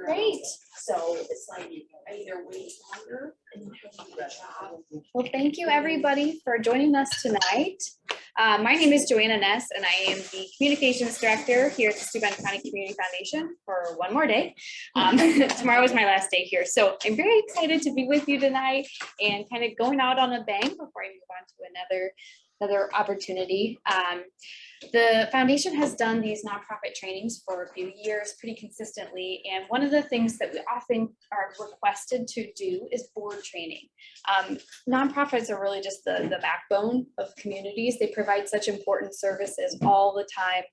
Great. So it's like I either wait longer and have a job. Well, thank you everybody for joining us tonight. My name is Joanna Ness and I am the Communications Director here at the Steuben County Community Foundation for one more day. Tomorrow is my last day here. So I'm very excited to be with you tonight and kind of going out on a bang before I move on to another opportunity. The foundation has done these nonprofit trainings for a few years pretty consistently. And one of the things that we often are requested to do is board training. Nonprofits are really just the backbone of communities. They provide such important services all the time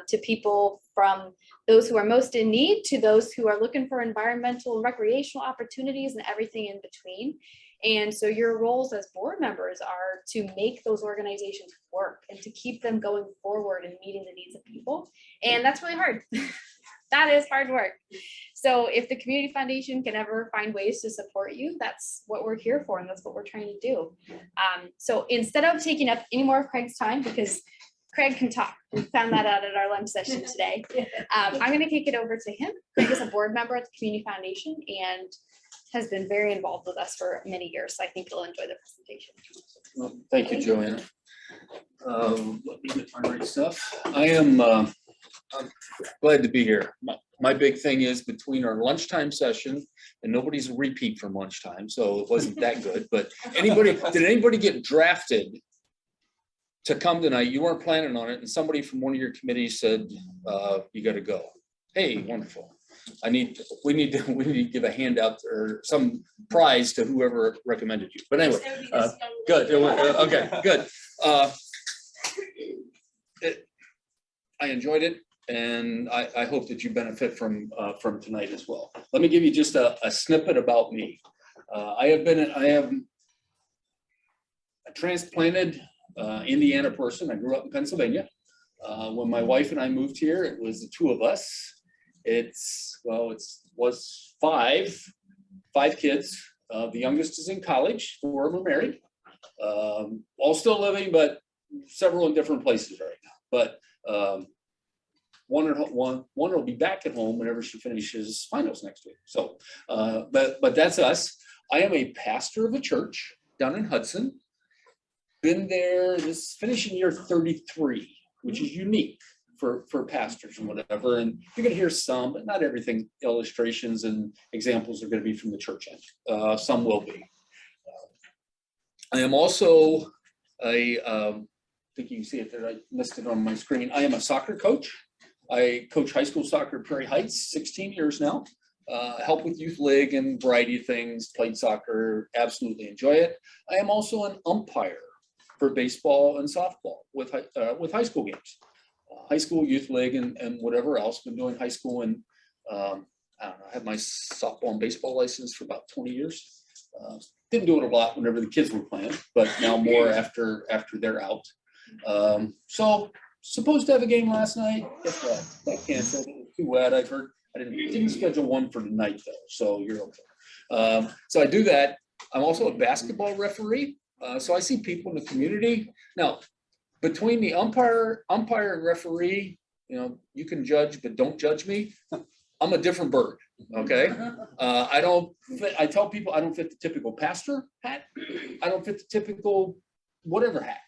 to people, from those who are most in need to those who are looking for environmental and recreational opportunities and everything in between. And so your roles as board members are to make those organizations work and to keep them going forward and meeting the needs of people. And that's really hard. That is hard work. So if the Community Foundation can ever find ways to support you, that's what we're here for, and that's what we're trying to do. So instead of taking up any more of Craig's time, because Craig can talk, we found that out at our lunch session today, I'm going to kick it over to him. Craig is a board member at the Community Foundation and has been very involved with us for many years. So I think you'll enjoy the presentation. Well, thank you, Joanna. Let me get my right stuff. I'm glad to be here. My big thing is between our lunchtime session, and nobody's a repeat from lunchtime, so it wasn't that good. But did anybody get drafted to come tonight? You weren't planning on it, and somebody from one of your committees said you got to go. Hey, wonderful. We need to give a handout or some prize to whoever recommended you. But anyway, good. Okay, good. I enjoyed it, and I hope that you benefit from tonight as well. Let me give you just a snippet about me. I have a transplanted Indiana person. I grew up in Pennsylvania. When my wife and I moved here, it was the two of us. It was five kids. The youngest is in college. 4 of them are married. All still living, but several in different places right now. But one will be back at home whenever she finishes finals next week. So, but that's us. I am a pastor of a church down in Hudson. Been there this finishing year 33, which is unique for pastors and whatever. And you're going to hear some, but not everything. Illustrations and examples are going to be from the church end. Some will be. I am also I think you can see it there. I listed on my screen. I am a soccer coach. I coach high school soccer at Prairie Heights, 16 years now. Help with youth league and variety of things. Played soccer, absolutely enjoy it. I am also an umpire for baseball and softball with high school games. High school youth league and whatever else. Been doing high school and I don't know, I had my softball and baseball license for about 20 years. Didn't do it a lot whenever the kids were playing, but now more after they're out. So supposed to have a game last night. Guess what? That canceled. It was too wet. I've heard. I didn't schedule one for tonight though, so you're okay. So I do that. I'm also a basketball referee. So I see people in the community now. Between the umpire and referee, you can judge, but don't judge me. I'm a different bird. Okay. I tell people I don't fit the typical pastor hat. I don't fit the typical whatever hat,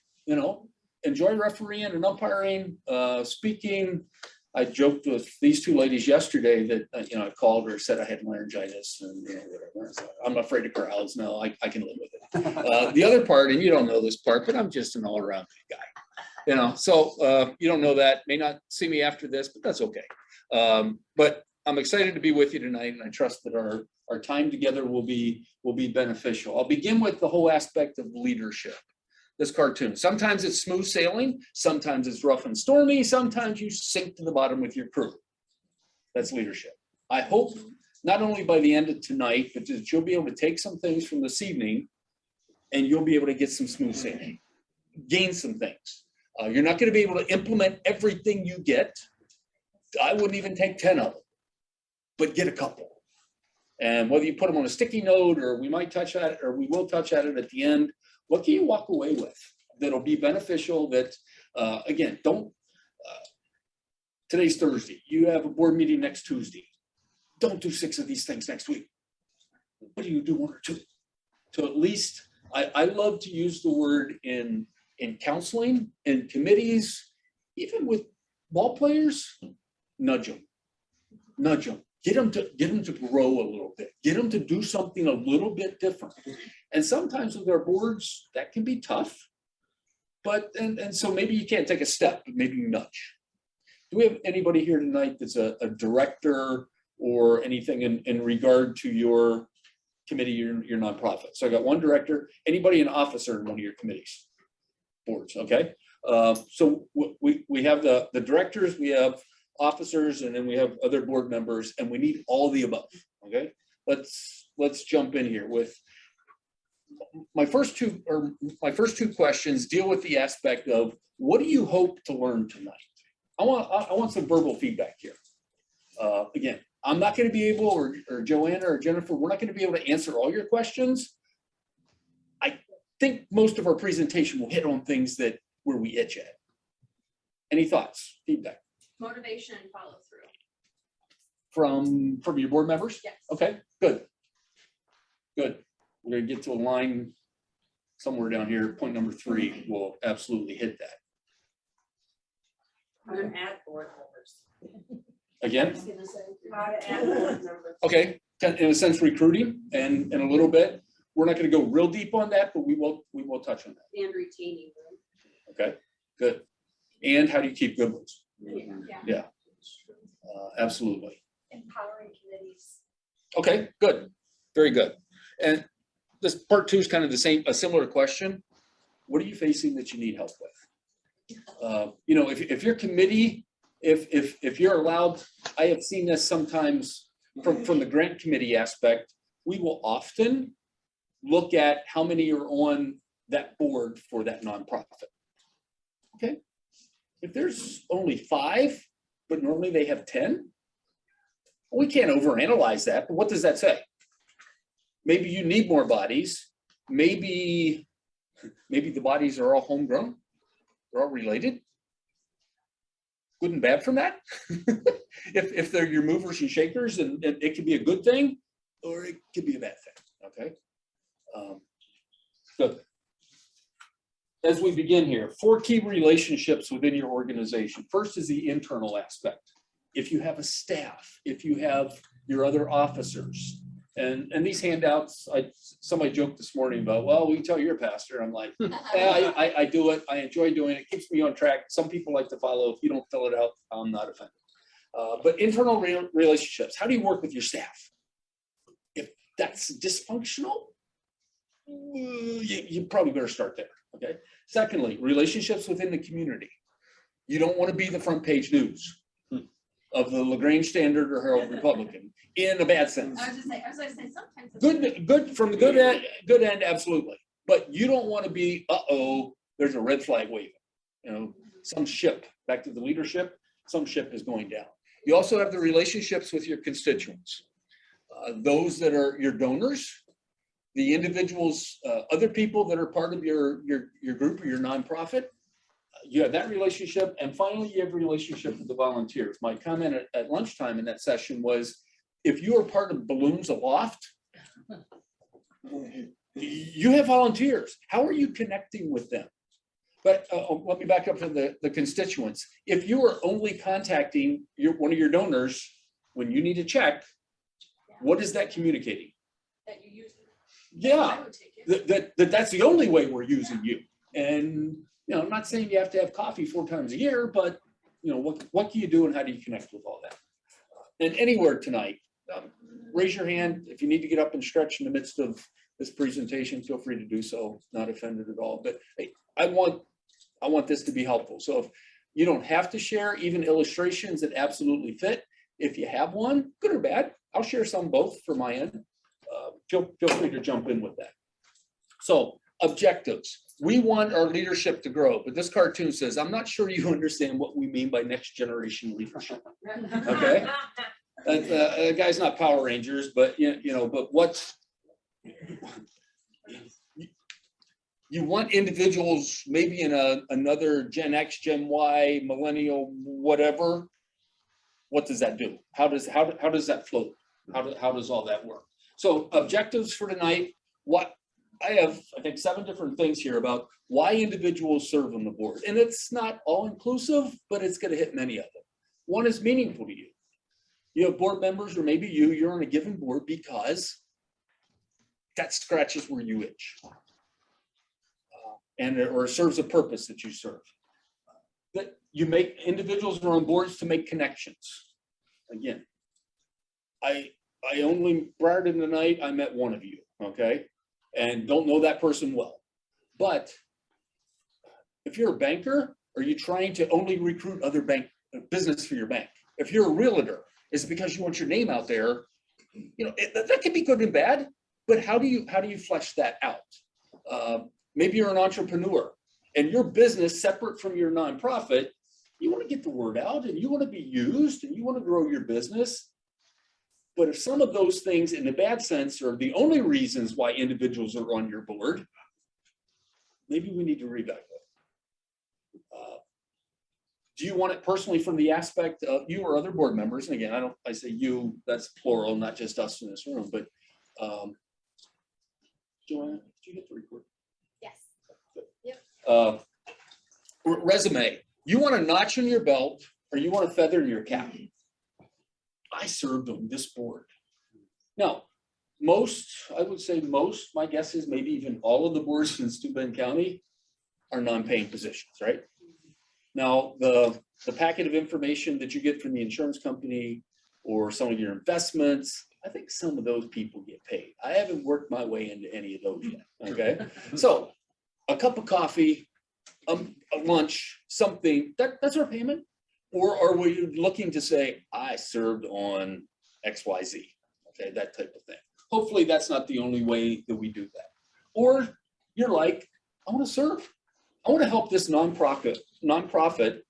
enjoy refereeing and umpiring, speaking. I joked with these two ladies yesterday that, I called her, said I had laryngitis and whatever. So I'm afraid of crowds. No, I can live with it. The other part, and you don't know this part, but I'm just an all around guy. So you don't know that, may not see me after this, but that's okay. But I'm excited to be with you tonight, and I trust that our time together will be beneficial. I'll begin with the whole aspect of leadership. This cartoon. Sometimes it's smooth sailing, sometimes it's rough and stormy, sometimes you sink to the bottom with your crew. That's leadership. I hope not only by the end of tonight, but that you'll be able to take some things from this evening and you'll be able to get some smooth sailing, gain some things. You're not going to be able to implement everything you get. I wouldn't even take 10 of them, but get a couple. And whether you put them on a sticky note or we will touch at it at the end, what can you walk away with that'll be beneficial that, again, today's Thursday. You have a board meeting next Tuesday. don't do 6 of these things next week. What do you do 1 or 2? So at least, I love to use the word in counseling, in committees, even with ball players, nudge them. Nudge them. Get them to grow a little bit. Get them to do something a little bit different. And sometimes with our boards, that can be tough. But, and so maybe you can't take a step, but maybe nudge. Do we have anybody here tonight that's a director or anything in regard to your committee, your nonprofit? So I got 1 director. Anybody an officer in one of your committees? Boards, okay? So we have the directors, we have officers, and then we have other board members, and we need all the above, okay? Let's jump in here with my first two questions deal with the aspect of what do you hope to learn tonight? I want some verbal feedback here. Again, I'm not going to be able, or Joanna or Jennifer, we're not going to be able to answer all your questions. I think most of our presentation will hit on things where we itch at. Any thoughts, feedback? Motivation and follow through. From your board members? Yes. Okay, good. Good. We're going to get to a line somewhere down here. Point number 3 will absolutely hit that. How to add board members. Again? How to add board members. Okay, in a sense, recruiting and a little bit. We're not going to go real deep on that, but we will touch on that. And retaining them. Okay, good. And how do you keep good ones? Yeah. Absolutely. Empowering committees. Okay, good. Very good. And this part 2 is kind of a similar question. What are you facing that you need help with? You know, if your committee, if you're allowed, I have seen this sometimes from the grant committee aspect, we will often look at how many are on that board for that nonprofit. Okay. If there's only 5, but normally they have 10, we can't overanalyze that, but what does that say? Maybe you need more bodies. Maybe the bodies are all homegrown. They're all related. Good and bad from that. if they're your movers and shakers, and it could be a good thing, or it could be a bad thing. Okay. Good. As we begin here, 4 key relationships within your organization. First is the internal aspect. If you have a staff, if you have your other officers, and these handouts, somebody joked this morning about, well, we tell your pastor. I'm like, yeah, I do it. I enjoy doing it. It keeps me on track. Some people like to follow. If you don't fill it out, I'm not offended. But internal relationships, how do you work with your staff? If that's dysfunctional, you probably better start there, okay? Secondly, relationships within the community. You don't want to be the front page news of the LaGrange Standard or Herald Republican in a bad sense. I was going to say sometimes. Good from the good end, absolutely. But you don't want to be, there's a red flag waving. You know, some ship, back to the leadership, some ship is going down. You also have the relationships with your constituents. Those that are your donors, the individuals, other people that are part of your group or your nonprofit. You have that relationship, and finally you have a relationship with the volunteers. My comment at lunchtime in that session was, if you are part of Balloons Aloft, you have volunteers. How are you connecting with them? But let me back up to the constituents. If you are only contacting one of your donors when you need a check, what is that communicating? That you use it. Yeah, that's the only way we're using you. And you know, I'm not saying you have to have coffee 4 times a year, but you know, what can you do and how do you connect with all that? And anywhere tonight, raise your hand if you need to get up and stretch in the midst of this presentation. Feel free to do so. Not offended at all. But hey, I want this to be helpful. So if you don't have to share even illustrations that absolutely fit, if you have one, good or bad, I'll share some both for my end. Feel free to jump in with that. So objectives. We want our leadership to grow, but this cartoon says, I'm not sure you understand what we mean by next generation leadership. Okay. The guy's not Power Rangers, but you know, but what's, you want individuals maybe in another Gen X, Gen Y, millennial, whatever. What does that do? How does that float? How does all that work? So objectives for tonight, what I have, I think 7 different things here about why individuals serve on the board. And it's not all inclusive, but it's going to hit many of them. One is meaningful to you. You have board members, or maybe you're on a given board because that scratches where you itch. Or serves a purpose that you serve. That you make individuals are on boards to make connections. Again, I only prior to tonight, I met one of you, okay? And don't know that person well. But if you're a banker, are you trying to only recruit other bank business for your bank? If you're a realtor, is it because you want your name out there? You know, that can be good and bad, but how do you flesh that out? Maybe you're an entrepreneur and your business separate from your nonprofit, you want to get the word out and you want to be used and you want to grow your business. But if some of those things in the bad sense are the only reasons why individuals are on your board, maybe we need to reevaluate. Do you want it personally from the aspect of you or other board members? And again, I say you, that's plural, not just us in this room, but Joanna, did you get the record? Yes. Yep. Resume. You want a notch in your belt or you want a feather in your cap? I served on this board. Now, I would say most, my guess is maybe even all of the boards in Steuben County are non-paying positions, right? Now, the packet of information that you get from the insurance company or some of your investments, I think some of those people get paid. I haven't worked my way into any of those yet, okay? So a cup of coffee, a lunch, something, that's our payment? Or are we looking to say, I served on XYZ, okay, that type of thing. Hopefully that's not the only way that we do that. Or you're like, I want to serve. I want to help this nonprofit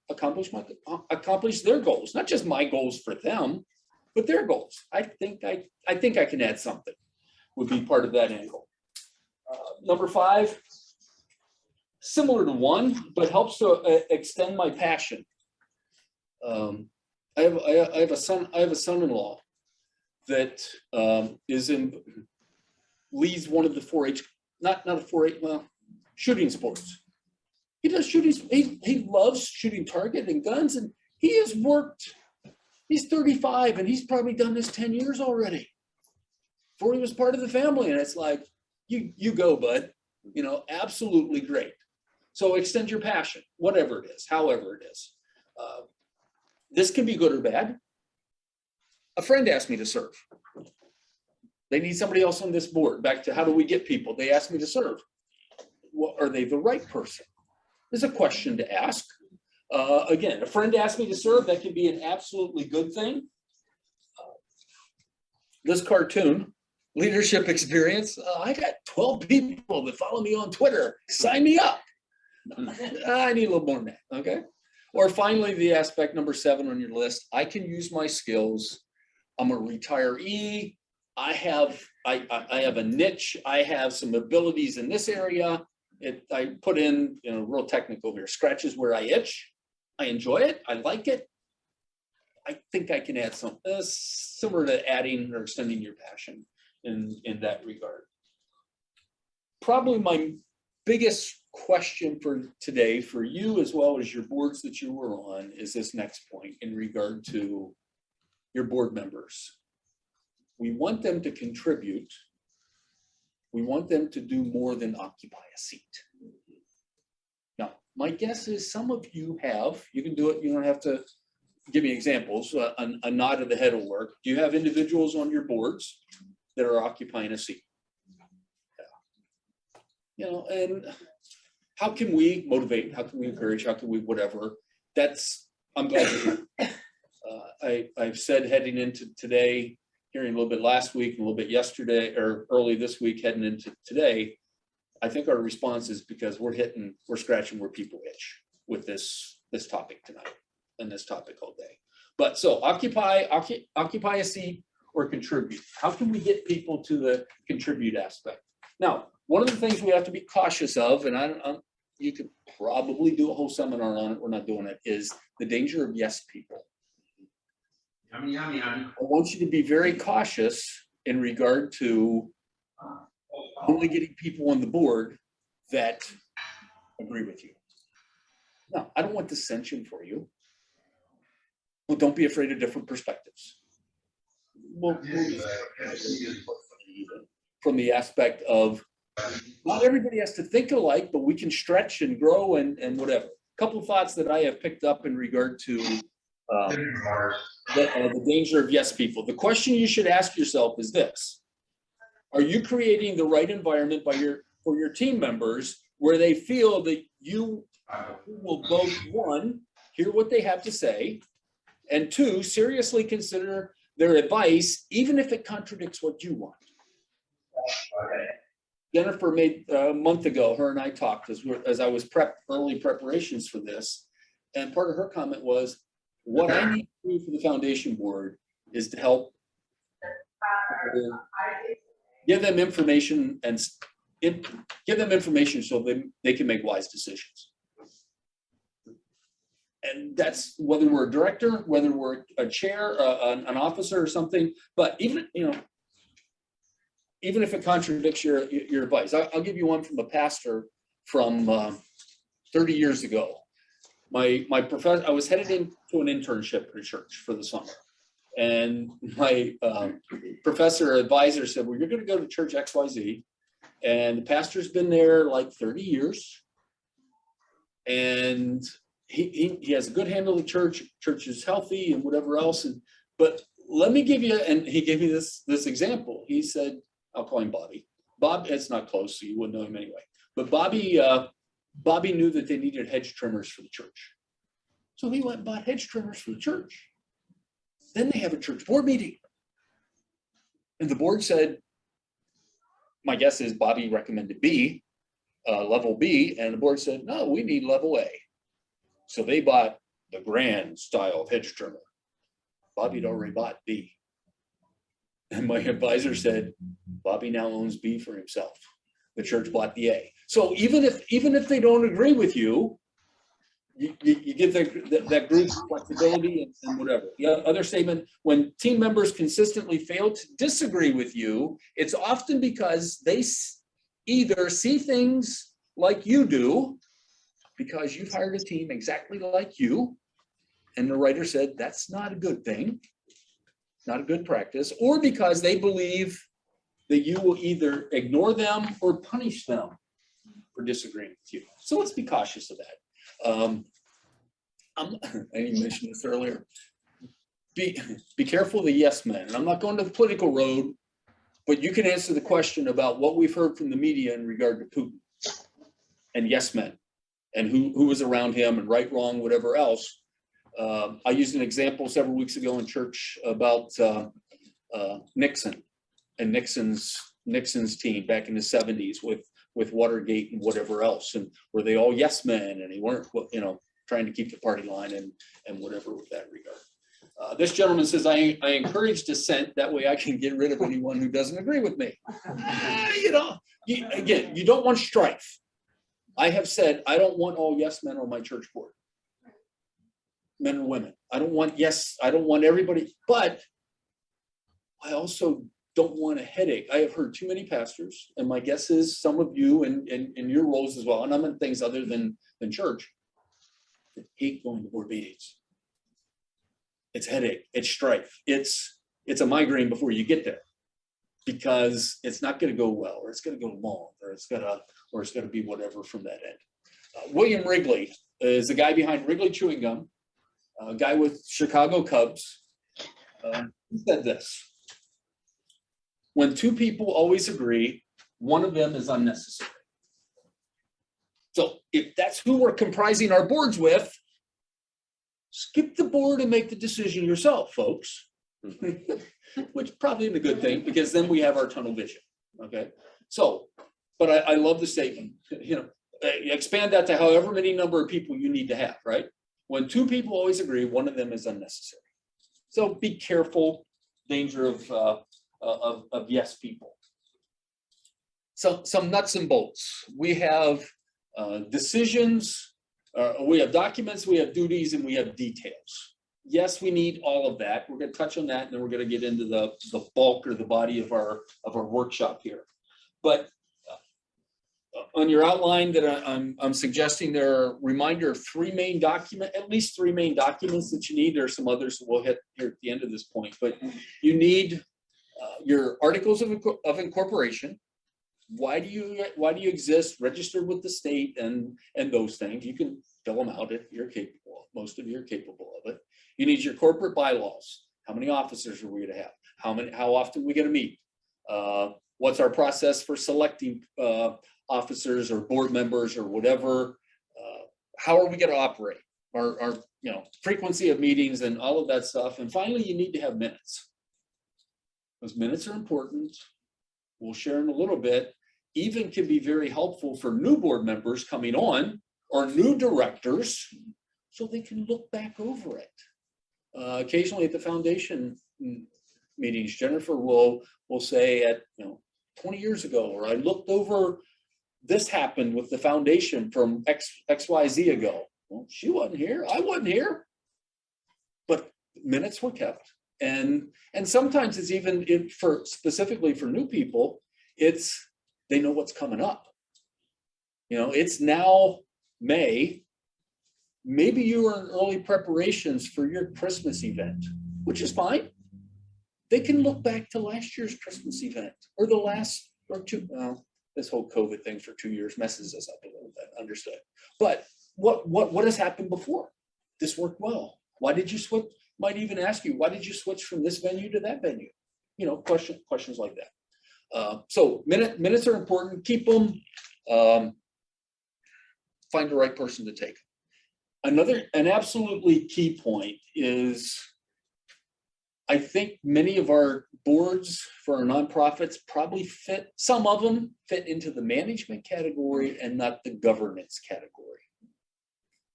accomplish their goals, not just my goals for them, but their goals. I think I can add something, would be part of that angle. Number 5, similar to 1, but helps to extend my passion. I have a son-in-law that leads one of the 4-H, not a 4-H, well, shooting sports. He does shooting. He loves shooting target and guns, and he has worked. He's 35, and he's probably done this 10 years already. Before he was part of the family, and it's like, you go, bud. You know, absolutely great. So extend your passion, whatever it is, however it is. This can be good or bad. A friend asked me to serve. They need somebody else on this board. Back to how do we get people? They asked me to serve. Well, are they the right person? There's a question to ask. Again, a friend asked me to serve. That can be an absolutely good thing. This cartoon, leadership experience. I got 12 people that follow me on Twitter. Sign me up. I need a little more than that. Okay. Or finally, the aspect number 7 on your list. I can use my skills. I'm a retiree. I have a niche. I have some abilities in this area. I put in, real technical here, scratches where I itch. I enjoy it. I like it. I think I can add something similar to adding or extending your passion in that regard. Probably my biggest question for today for you, as well as your boards that you were on, is this next point in regard to your board members. We want them to contribute. We want them to do more than occupy a seat. Now, my guess is some of you can do it. You don't have to give me examples. A nod of the head will work. Do you have individuals on your boards that are occupying a seat? Yeah. And how can we motivate? How can we encourage? How can we whatever? I'm glad you're here. I've said heading into today, hearing a little bit last week, a little bit yesterday, or early this week, heading into today, I think our response is because we're scratching where people itch with this topic tonight and this topic all day. But so occupy a seat or contribute. How can we get people to the contribute aspect? Now, one of the things we have to be cautious of, and you could probably do a whole seminar on it, we're not doing it, is the danger of yes people. I want you to be very cautious in regard to only getting people on the board that agree with you. No, I don't want dissension for you. Well, don't be afraid of different perspectives. Well, from the aspect of not everybody has to think alike, but we can stretch and grow and whatever. A couple of thoughts that I have picked up in regard to the danger of yes people. The question you should ask yourself is this: are you creating the right environment for your team members where they feel that you will both, one, hear what they have to say, and two, seriously consider their advice, even if it contradicts what you want? Jennifer made a month ago, her and I talked as I was early preparations for this. And part of her comment was, what I need to do for the foundation board is to help give them information so they can make wise decisions. And that's whether we're a director, whether we're a chair, an officer or something, but even if it contradicts your advice. I'll give you one from a pastor from 30 years ago. My professor, I was headed into an internship at a church for the summer. And my professor advisor said, well, you're going to go to church XYZ. And the pastor's been there like 30 years. And he has a good handle of the church. Church is healthy and whatever else. But let me give you, and he gave me this example. He said, I'll call him Bobby. Bob, it's not close, so you wouldn't know him anyway. But Bobby knew that they needed hedge trimmers for the church. So he went and bought hedge trimmers for the church. Then they have a church board meeting. And the board said, my guess is Bobby recommended B, level B, and the board said, no, we need level A. So they bought the grand style of hedge trimmer. Bobby had already bought B. And my advisor said, Bobby now owns B for himself. The church bought the A. So even if they don't agree with you, you give that group flexibility and whatever. The other statement, when team members consistently fail to disagree with you, it's often because they either see things like you do, because you've hired a team exactly like you, and the writer said that's not a good thing, not a good practice, or because they believe that you will either ignore them or punish them for disagreeing with you. So let's be cautious of that. I didn't mention this earlier. Be careful of the yes men. And I'm not going to the political road, but you can answer the question about what we've heard from the media in regard to Putin and yes men and who was around him and right, wrong, whatever else. I used an example several weeks ago in church about Nixon and Nixon's team back in the 70s with Watergate and whatever else, and were they all yes men and they weren't, trying to keep the party line and whatever with that regard. This gentleman says, I encourage dissent, that way I can get rid of anyone who doesn't agree with me. Again, you don't want strife. I have said, I don't want all yes men on my church board, men or women. I don't want everybody, but I also don't want a headache. I have heard too many pastors, and my guess is some of you in your roles as well, and I'm in things other than church, that hate going to board meetings. It's headache, it's strife, it's a migraine before you get there, because it's not going to go well, or it's going to go long, or it's going to be whatever from that end. William Wrigley is the guy behind Wrigley Chewing Gum, a guy with Chicago Cubs. He said this: when two people always agree, one of them is unnecessary. So if that's who we're comprising our boards with, skip the board and make the decision yourself, folks. Which probably isn't a good thing, because then we have our tunnel vision. Okay. So, but I love the statement, expand that to however many number of people you need to have, right? When two people always agree, one of them is unnecessary. So be careful, danger of yes people. So some nuts and bolts. We have decisions, we have documents, we have duties, and we have details. yes, we need all of that. We're going to touch on that, and then we're going to get into the bulk or the body of our workshop here. But on your outline that I'm suggesting, there are a reminder of at least three main documents that you need. There are some others that we'll hit here at the end of this point, but you need your articles of incorporation. Why do you exist? Registered with the state and those things. You can fill them out if you're capable. Most of you are capable of it. You need your corporate bylaws. How many officers are we going to have? How often are we going to meet? What's our process for selecting officers or board members or whatever? How are we going to operate? Our frequency of meetings and all of that stuff. And finally, you need to have minutes. Those minutes are important. We'll share in a little bit. Even can be very helpful for new board members coming on or new directors, so they can look back over it. Occasionally at the foundation meetings, Jennifer will say at 20 years ago, or I looked over, this happened with the foundation from XYZ ago. Well, she wasn't here, I wasn't here, but minutes were kept. And sometimes it's even specifically for new people, they know what's coming up. It's now May. Maybe you are in early preparations for your Christmas event, which is fine. They can look back to last year's Christmas event or the last or two. This whole COVID thing for 2 years messes us up a little bit, understood. But what has happened before? This worked well. Why did you switch? Might even ask you, why did you switch from this venue to that venue? Questions like that. So minutes are important. Keep them. Find the right person to take them. An absolutely key point is, I think many of our boards for our nonprofits probably some of them fit into the management category and not the governance category.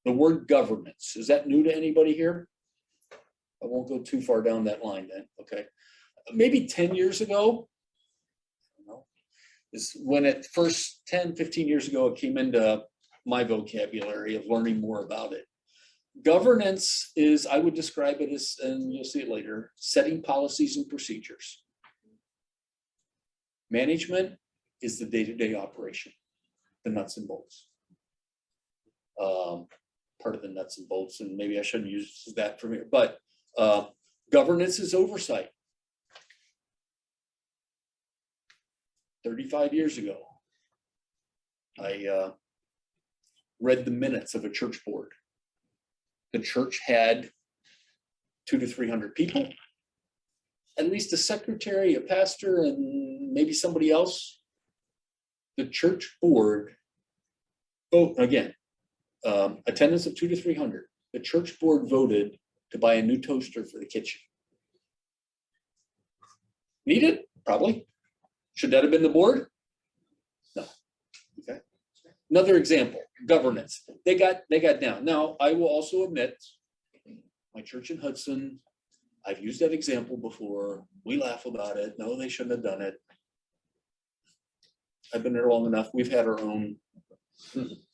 The word governance, is that new to anybody here? I won't go too far down that line then, okay. Maybe 10 years ago, is when it first 10, 15 years ago, it came into my vocabulary of learning more about it. Governance is, I would describe it as, and you'll see it later, setting policies and procedures. Management is the day-to-day operation, the nuts and bolts. Part of the nuts and bolts, and maybe I shouldn't use that from here, but governance is oversight. 35 years ago, I read the minutes of a church board. The church had 200 to 300 people, at least a secretary, a pastor, and maybe somebody else. The church board, attendance of 200 to 300. The church board voted to buy a new toaster for the kitchen. Need it? Probably. Should that have been the board? No. Okay. Another example, governance. They got down. Now, I will also admit, my church in Hudson, I've used that example before. We laugh about it. No, they shouldn't have done it. I've been there long enough. We've had our own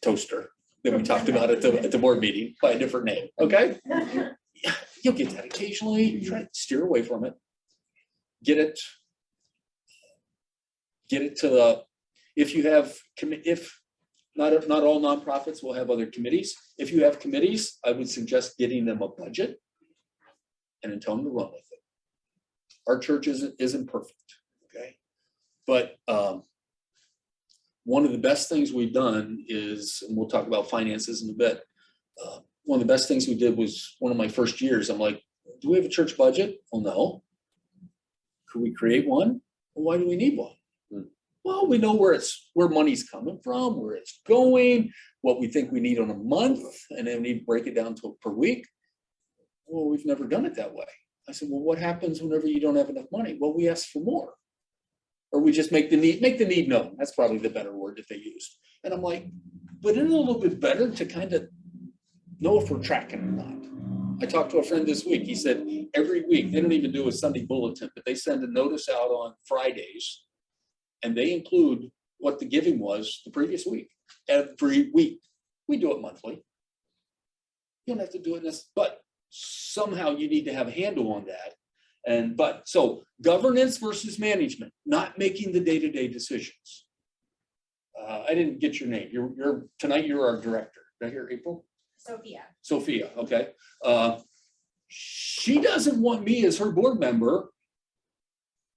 toaster that we talked about at the board meeting by a different name. Okay. You'll get that occasionally. You try to steer away from it. Get it to the, if not all nonprofits will have other committees. If you have committees, I would suggest getting them a budget and then tell them to run with it. Our church isn't perfect, okay? But one of the best things we've done is, and we'll talk about finances in a bit, one of the best things we did was one of my first years, I'm like, do we have a church budget? Well, no. Could we create one? Well, why do we need one? Well, we know where money's coming from, where it's going, what we think we need on a month, and then we need to break it down to per week. Well, we've never done it that way. I said, well, what happens whenever you don't have enough money? Well, we ask for more. Or we just make the need known. That's probably the better word that they used. And I'm like, but isn't it a little bit better to kind of know if we're tracking or not? I talked to a friend this week. He said every week, they don't even do a Sunday bulletin, but they send a notice out on Fridays, and they include what the giving was the previous week, every week. We do it monthly. You don't have to do it this, but somehow you need to have a handle on that. But so governance versus management, not making the day-to-day decisions. I didn't get your name. Tonight you're our director. Did I hear April? Sophia, okay. She doesn't want me as her board member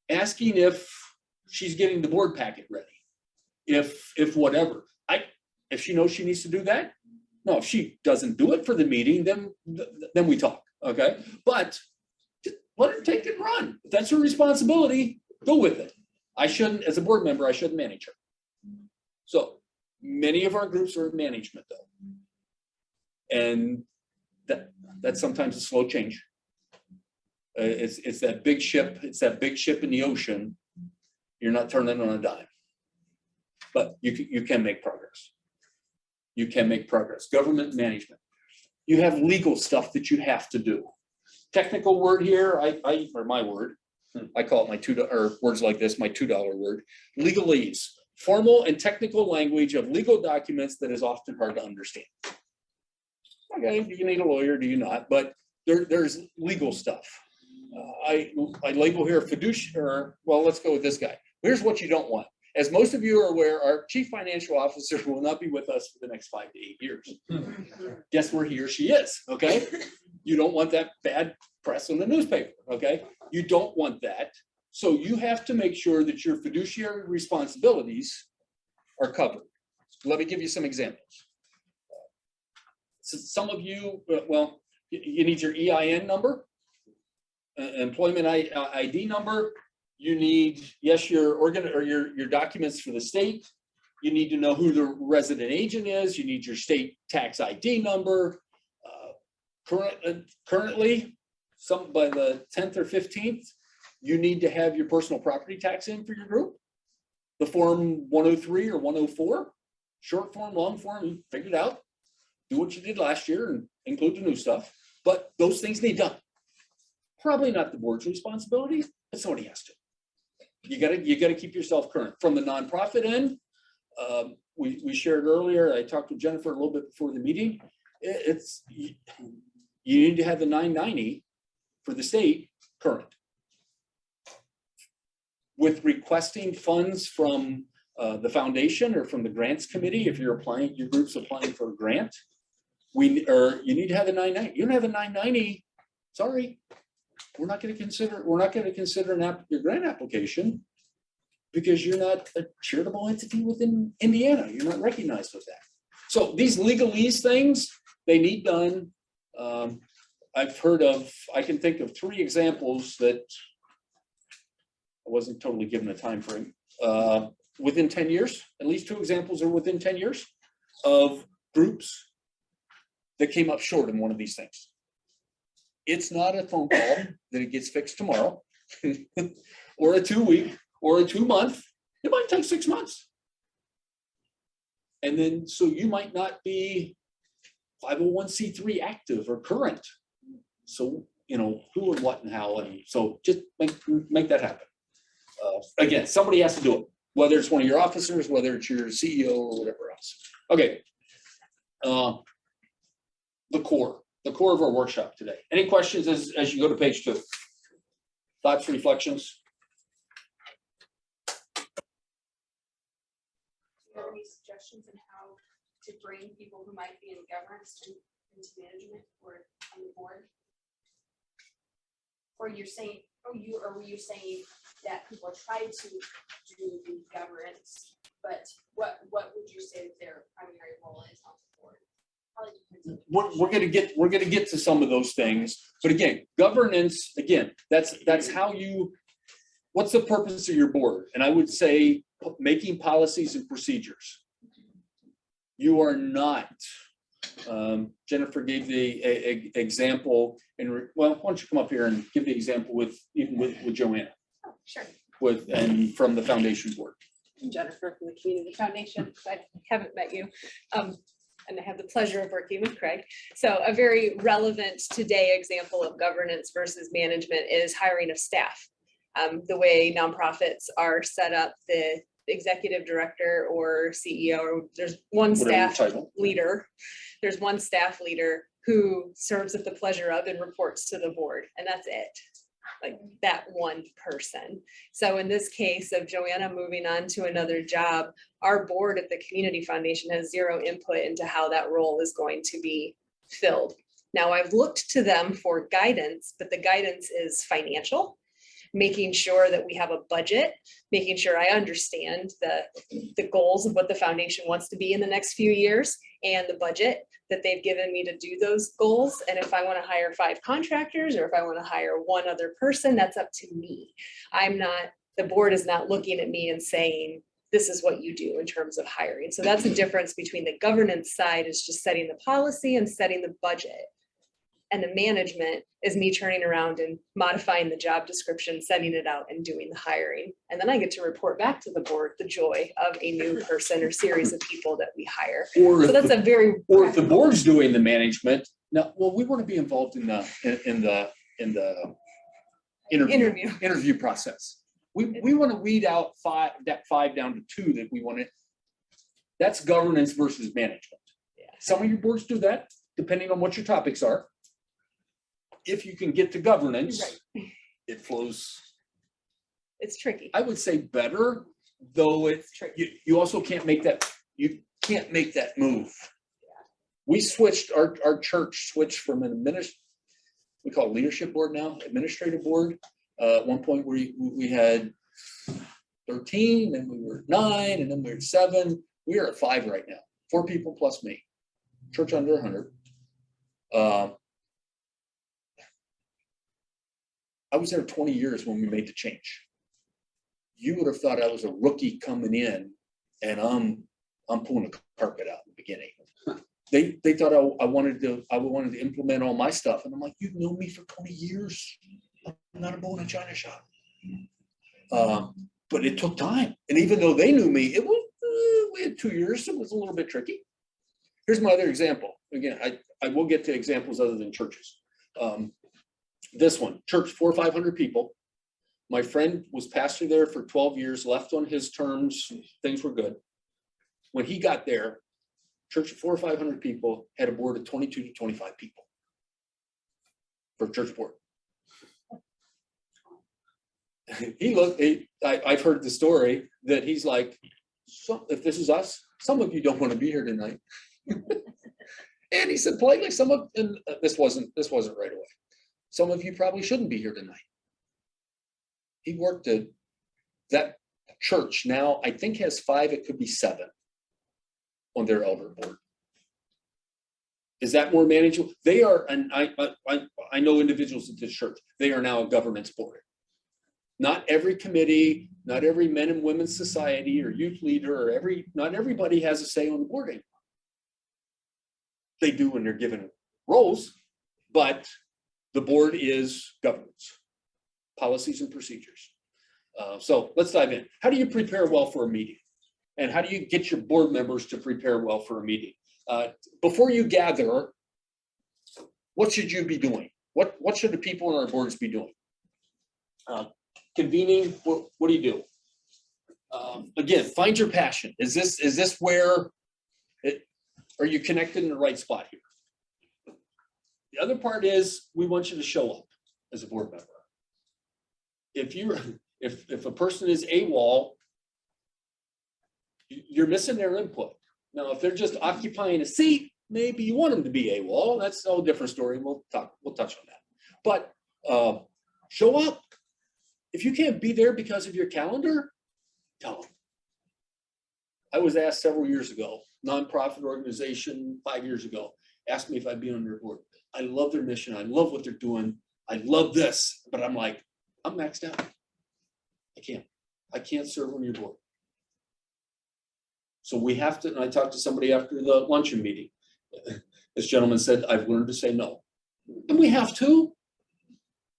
asking if she's getting the board packet ready. If whatever. If she knows she needs to do that, no, if she doesn't do it for the meeting, then we talk, okay? But let her take it and run. If that's her responsibility, go with it. I shouldn't, as a board member, I shouldn't manage her. So many of our groups are in management though. And that's sometimes a slow change. It's that big ship, in the ocean. You're not turning on a dime. But you can make progress. You can make progress. Government management. You have legal stuff that you have to do. Technical word here, or my word, I call it my $2, or words like this, my $2 word. Legalese, formal and technical language of legal documents that is often hard to understand. Okay, do you need a lawyer? Do you not? But there's legal stuff. I label here fiduciary, well, let's go with this guy. Here's what you don't want. As most of you are aware, our chief financial officer will not be with us for the next 5 to 8 years. Guess where he or she is, okay? You don't want that bad press in the newspaper, okay? You don't want that. So you have to make sure that your fiduciary responsibilities are covered. Let me give you some examples. So some of you, well, you need your EIN number, employment ID number. You need, yes, your documents for the state. You need to know who the resident agent is. You need your state tax ID number. Currently, by the 10th or 15th, you need to have your personal property tax in for your group. The form 103 or 104, short form, long form, you figured it out. Do what you did last year and include the new stuff. But those things need done. Probably not the board's responsibility, but somebody has to. You gotta keep yourself current. From the nonprofit end, we shared earlier, I talked to Jennifer a little bit before the meeting. You need to have the 990 for the state current. With requesting funds from the foundation or from the grants committee, if you're applying, your group's applying for a grant, you need to have a 990. You don't have a 990, sorry. We're not going to consider your grant application because you're not a charitable entity within Indiana. You're not recognized with that. So these legalese things, they need done. I can think of 3 examples that I wasn't totally given a time frame. Within 10 years, at least 2 examples are within 10 years of groups that came up short in one of these things. It's not a phone call that it gets fixed tomorrow or a 2-week or a 2-month. It might take 6 months. And then, so you might not be 501c3 active or current. So, who and what and how. And so just make that happen. Again, somebody has to do it, whether it's one of your officers, whether it's your CEO or whatever else. Okay. The core of our workshop today. Any questions as you go to page 2? Thoughts, reflections? Do you have any suggestions on how to bring people who might be in governance into management or on the board? Or you're saying, were you saying that people try to do the governance, but what would you say that their primary role is on the board? We're gonna get to some of those things, but again, governance, that's how what's the purpose of your board? And I would say making policies and procedures. You are not, Jennifer gave the example why don't you come up here and give the example with Joanna. Oh, sure. From the foundation board. I'm Jennifer from the Community Foundation. I haven't met you. And I have the pleasure of working with Craig. So a very relevant today example of governance versus management is hiring of staff. The way nonprofits are set up, the executive director or CEO, or there's one staff leader. There's one staff leader who serves at the pleasure of and reports to the board, and that's it. Like that one person. So in this case of Joanna moving on to another job, our board at the Community Foundation has zero input into how that role is going to be filled. Now I've looked to them for guidance, but the guidance is financial, making sure that we have a budget, making sure I understand the goals of what the foundation wants to be in the next few years and the budget that they've given me to do those goals. And if I want to hire 5 contractors or if I want to hire one other person, that's up to me. The board is not looking at me and saying, this is what you do in terms of hiring. So that's the difference between the governance side is just setting the policy and setting the budget. And the management is me turning around and modifying the job description, sending it out and doing the hiring. And then I get to report back to the board the joy of a new person or series of people that we hire. Or So that's a very. or if the board's doing the management, now, well, we want to be involved in the interview process. We want to weed out 5 down to 2 that we want to. That's governance versus management. Yeah. Some of your boards do that, depending on what your topics are. If you can get to governance, Right. it flows, It's tricky. I would say better, though It's tricky. you also can't make that, move. We switched, our church switched from an we call it leadership board now, administrative board. At one point we had 13, then we were 9, and then we were 7. We are at 5 right now, 4 people plus me. Church under 100. I was there 20 years when we made the change. You would have thought I was a rookie coming in, and I'm pulling the carpet out in the beginning. They thought I wanted to implement all my stuff, and I'm like, you've known me for 20 years. I'm not a bull in a china shop. But it took time, and even though they knew me, we had 2 years. So it was a little bit tricky. Here's my other example. Again, I will get to examples other than churches. This one, church, 400 or 500 people. My friend was pastor there for 12 years, left on his terms, things were good. When he got there, church of 400 or 500 people had a board of 22 to 25 people for church board. I've heard the story that he's like, so if this is us, some of you don't want to be here tonight. And he said politely, this wasn't right away. Some of you probably shouldn't be here tonight. He worked at that church now, I think has 5, it could be 7 on their elder board. Is that more manageable? They are, and I know individuals at this church, they are now a governance board. Not every committee, not every men and women's society or youth leader, or not everybody has a say on the board anymore. They do when they're given roles, but the board is governance, policies and procedures. So let's dive in. How do you prepare well for a meeting? And how do you get your board members to prepare well for a meeting? Before you gather, what should you be doing? What should the people on our boards be doing? Convening, what do you do? Again, find your passion. Is this where are you connected in the right spot here? The other part is we want you to show up as a board member. If a person is AWOL, you're missing their input. Now, if they're just occupying a seat, maybe you want them to be AWOL. That's a whole different story. We'll touch on that. But show up. If you can't be there because of your calendar, tell them. I was asked several years ago, nonprofit organization 5 years ago, asked me if I'd be on their board. I love their mission. I love what they're doing. I love this, but I'm like, I'm maxed out. I can't serve on your board. So we have to, and I talked to somebody after the luncheon meeting. This gentleman said, I've learned to say no. And we have to.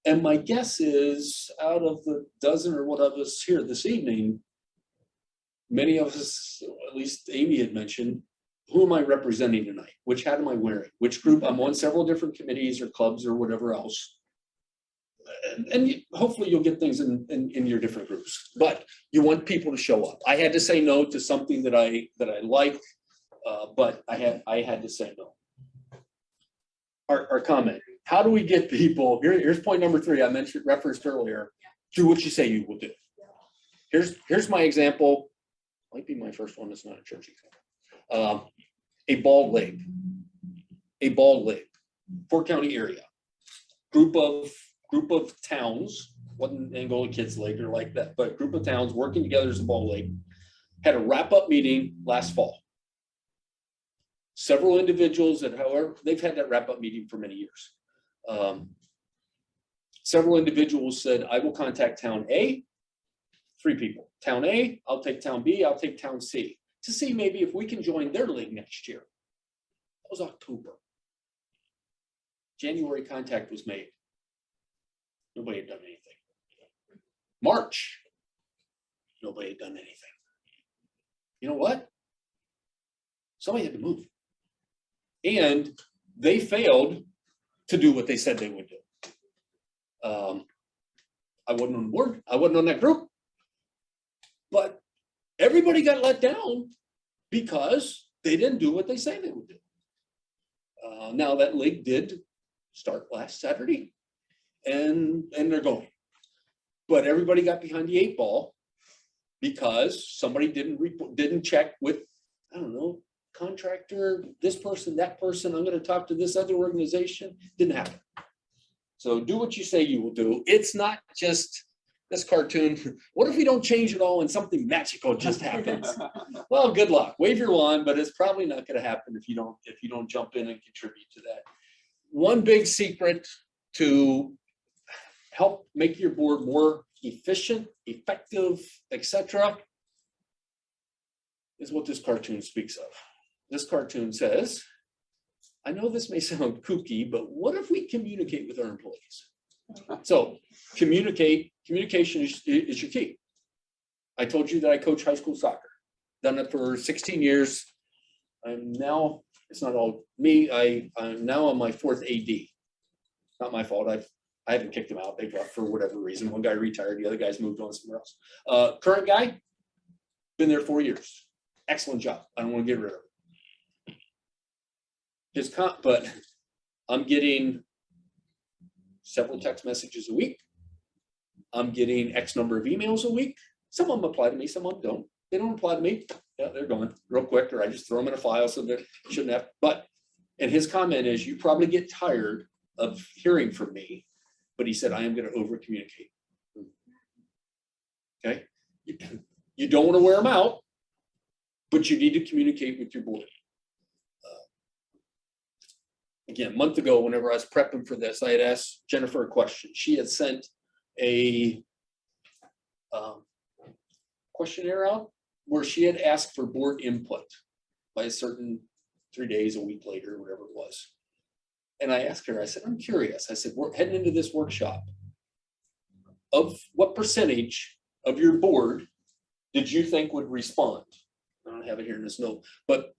And my guess is out of the dozen or what of us here this evening, many of us, at least Amy had mentioned, who am I representing tonight? Which hat am I wearing? Which group? I'm on several different committees or clubs or whatever else. And hopefully you'll get things in your different groups, but you want people to show up. I had to say no to something that I liked, but I had to say no. our comment. How do we get people, here's point number 3, I referenced earlier, do what you say you will do. Here's my example, might be my first one, it's not a church example. A bald leg, Fort County area, group of towns, wasn't Angola Kids Lake or like that, but group of towns working together as a ball lake, had a wrap-up meeting last fall. Several individuals that, however, they've had that wrap-up meeting for many years. Several individuals said, I will contact town A, 3 people. Town A, I'll take town B, I'll take town C, to see maybe if we can join their league next year. That was October. January contact was made. Nobody had done anything. March, nobody had done anything. You know what? Somebody had to move. And they failed to do what they said they would do. I wasn't on the board. I wasn't on that group. But everybody got let down because they didn't do what they say they would do. Now that league did start last Saturday, and they're going. But everybody got behind the 8 ball because somebody didn't check with, I don't know, contractor, this person, that person. I'm going to talk to this other organization. Didn't happen. So do what you say you will do. It's not just this cartoon. What if we don't change it all and something magical just happens? Well, good luck. Wave your wand, but it's probably not going to happen if you don't jump in and contribute to that. One big secret to help make your board more efficient, effective, etc., is what this cartoon speaks of. This cartoon says, I know this may sound kooky, but what if we communicate with our employees? So communication is your key. I told you that I coach high school soccer. Done it for 16 years. I'm now, it's not all me, I'm now on my 4th AD. Not my fault. I haven't kicked them out. They've left for whatever reason. One guy retired, the other guy's moved on somewhere else. Current guy, been there 4 years. Excellent job. I don't want to get rid of him. But I'm getting several text messages a week. I'm getting X number of emails a week. Some of them apply to me, some of them don't. They don't apply to me. Yeah, they're gone real quick, or I just throw them in a file so they shouldn't have. But, and his comment is, you probably get tired of hearing from me, but he said, I am going to over communicate. Okay. You don't want to wear them out, but you need to communicate with your board. Again, a month ago, whenever I was prepping for this, I had asked Jennifer a question. She had sent a questionnaire out where she had asked for board input by a certain 3 days, a week later, whatever it was. And I asked her, I said, I'm curious. I said, we're heading into this workshop. Of what percentage of your board did you think would respond? I don't have it here in this note, but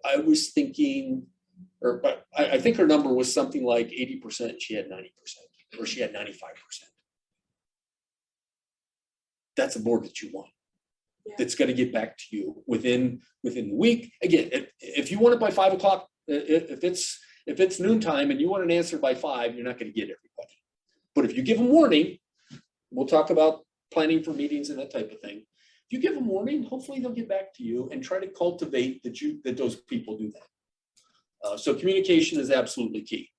I was thinking, but I think her number was something like 80%. She had 90%, or she had 95%. That's a board that you want. Yeah. That's going to get back to you within the week. Again, if you want it by 5 o'clock, if it's noontime and you want an answer by 5, you're not going to get everybody. But if you give them warning, we'll talk about planning for meetings and that type of thing. If you give them warning, hopefully they'll get back to you and try to cultivate that those people do that. So communication is absolutely key.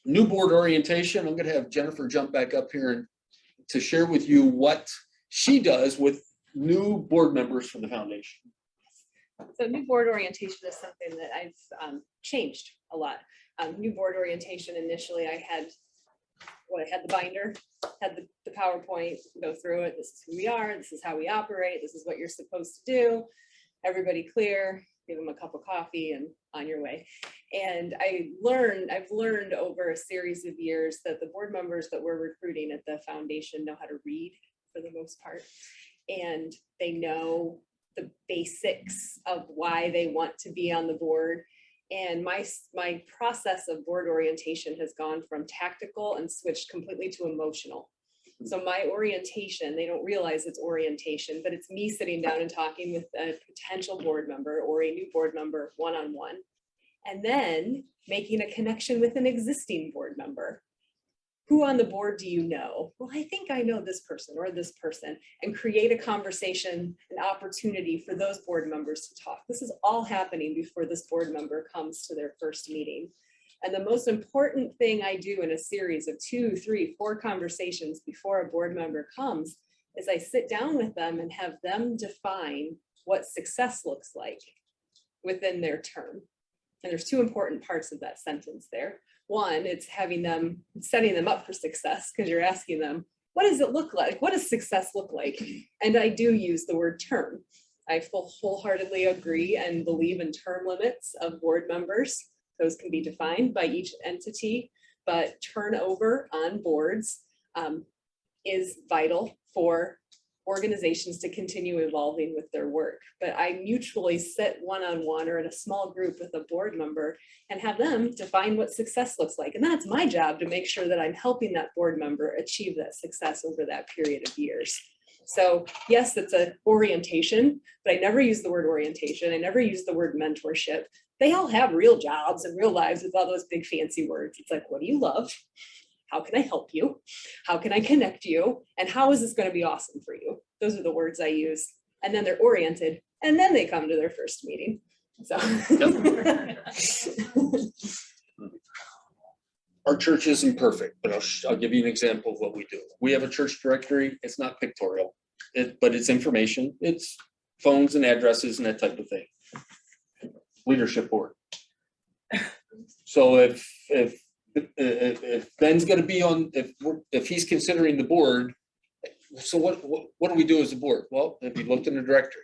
New board orientation. I'm going to have Jennifer jump back up here and to share with you what she does with new board members for the foundation. So new board orientation is something that I've changed a lot. New board orientation, initially I had the binder, had the PowerPoint, go through it. This is who we are, this is how we operate, this is what you're supposed to do. Everybody clear, give them a cup of coffee and on your way. And I've learned over a series of years that the board members that we're recruiting at the foundation know how to read for the most part. And they know the basics of why they want to be on the board. And my process of board orientation has gone from tactical and switched completely to emotional. So my orientation, they don't realize it's orientation, but it's me sitting down and talking with a potential board member or a new board member one-on-one And then making a connection with an existing board member. Who on the board do you know? Well, I think I know this person or this person, and create a conversation, an opportunity for those board members to talk. This is all happening before this board member comes to their first meeting. And the most important thing I do in a series of 2, 3, 4 conversations before a board member comes is I sit down with them and have them define what success looks like within their term. And there's 2 important parts of that sentence there. One, it's having them, setting them up for success, because you're asking them, what does it look like? What does success look like? And I do use the word term. I wholeheartedly agree and believe in term limits of board members. Those can be defined by each entity, but turnover on boards is vital for organizations to continue evolving with their work. But I mutually sit one-on-one or in a small group with a board member and have them define what success looks like. And that's my job, to make sure that I'm helping that board member achieve that success over that period of years. So yes, it's an orientation, but I never use the word orientation. I never use the word mentorship. They all have real jobs and real lives with all those big fancy words. It's like, what do you love? How can I help you? How can I connect you? And how is this going to be awesome for you? Those are the words I use. And then they're oriented, and then they come to their first meeting. So. Our church isn't perfect, but I'll give you an example of what we do. We have a church directory. It's not pictorial, but it's information. It's phones and addresses and that type of thing. Leadership board. So if Ben's going to be on, if he's considering the board, so what do we do as a board? Well, if you looked in the directory,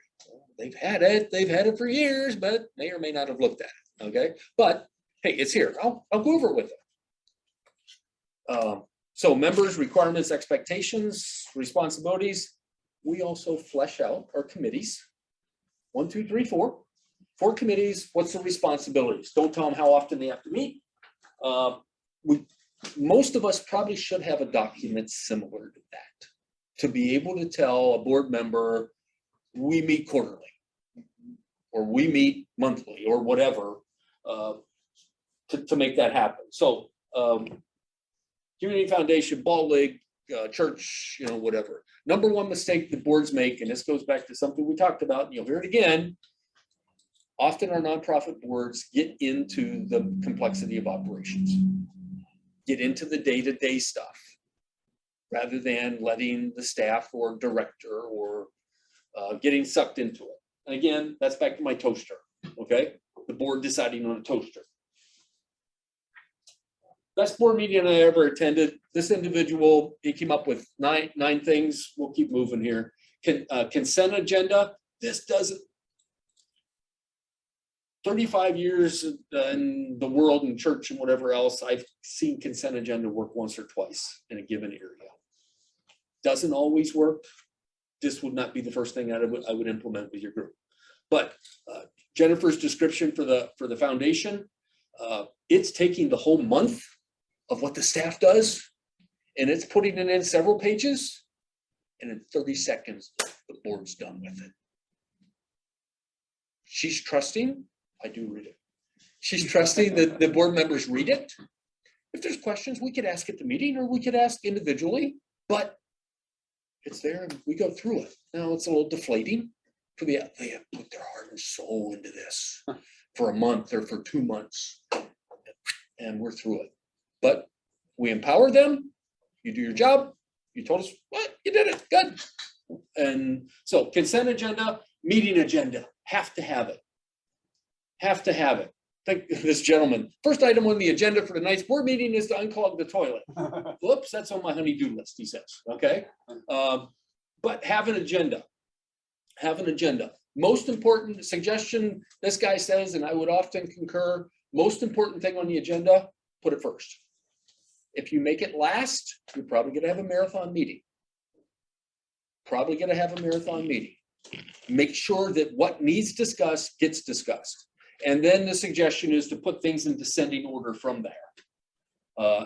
they've had it for years, but may or may not have looked at it. Okay, but hey, it's here. I'll go over it with them. So members, requirements, expectations, responsibilities. We also flesh out our committees. 1, 2, 3, 4. 4 committees. What's the responsibilities? Don't tell them how often they have to meet. Most of us probably should have a document similar to that, to be able to tell a board member, we meet quarterly, or we meet monthly, or whatever, to make that happen. So community foundation, ball league, church, whatever. Number one mistake the boards make, and this goes back to something we talked about, and you'll hear it again, often our nonprofit boards get into the complexity of operations, get into the day-to-day stuff, rather than letting the staff or director or getting sucked into it. And again, that's back to my toaster, okay? The board deciding on a toaster. Best board meeting I ever attended, this individual, he came up with nine things. We'll keep moving here. Consent agenda, this doesn't, 35 years in the world and church and whatever else, I've seen consent agenda work once or twice in a given area. Doesn't always work. This would not be the first thing I would implement with your group. But Jennifer's description for the foundation, it's taking the whole month of what the staff does, and it's putting it in several pages, and in 30 seconds, the board's done with it. She's trusting. I do read it. She's trusting that the board members read it. If there's questions, we could ask at the meeting or we could ask individually, but it's there and we go through it. Now it's a little deflating for they have put their heart and soul into this for a month or for 2 months, and we're through it. But we empower them. You do your job. You told us what you did it. Good. And so consent agenda, meeting agenda, have to have it. Have to have it. Think this gentleman, first item on the agenda for tonight's board meeting is to unclog the toilet. Whoops, that's on my honey-do list, he says, okay? But have an agenda. Have an agenda. Most important suggestion, this guy says, and I would often concur, most important thing on the agenda, put it first. If you make it last, you're probably gonna have a marathon meeting. Probably gonna have a marathon meeting. Make sure that what needs discussed gets discussed. And then the suggestion is to put things in descending order from there.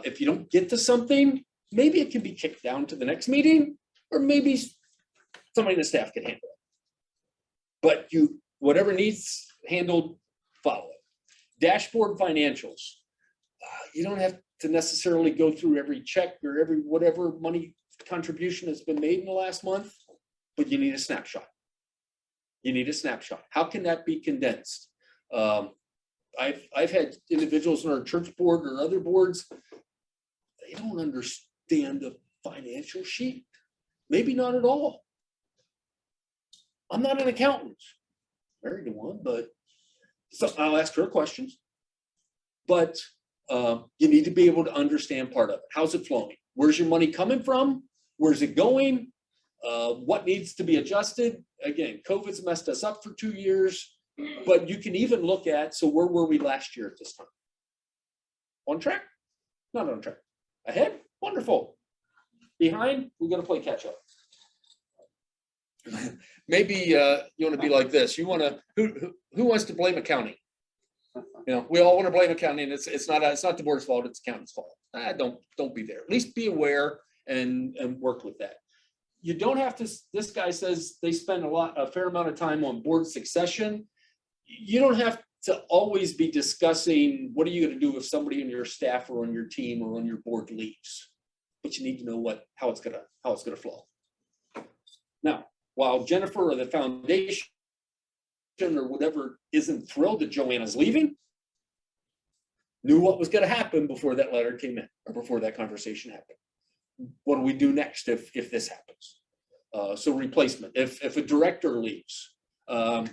If you don't get to something, maybe it can be kicked down to the next meeting, or maybe somebody in the staff can handle it. But whatever needs handled, follow it. Dashboard financials. You don't have to necessarily go through every check or every whatever money contribution that's been made in the last month, but you need a snapshot. You need a snapshot. How can that be condensed? I've had individuals in our church board or other boards, they don't understand the financial sheet. Maybe not at all. I'm not an accountant, married to one, but so I'll ask her questions. But you need to be able to understand part of it. How's it flowing? Where's your money coming from? Where's it going? What needs to be adjusted? Again, COVID's messed us up for 2 years, but you can even look at, so where were we last year at this time? On track? Not on track. Ahead? Wonderful. Behind? We're going to play catch up. Maybe you want to be like this. You want to, who wants to blame accounting? You know, we all want to blame accounting. It's not the board's fault, it's accountant's fault. Don't be there. At least be aware and work with that. You don't have to, this guy says they spend a fair amount of time on board succession. You don't have to always be discussing what are you going to do if somebody in your staff or on your team or on your board leaves. But you need to know how it's gonna flow. Now, while Jennifer or the foundation or whatever isn't thrilled that Joanna's leaving, knew what was going to happen before that letter came in or before that conversation happened. What do we do next if this happens? So replacement. If a director leaves, I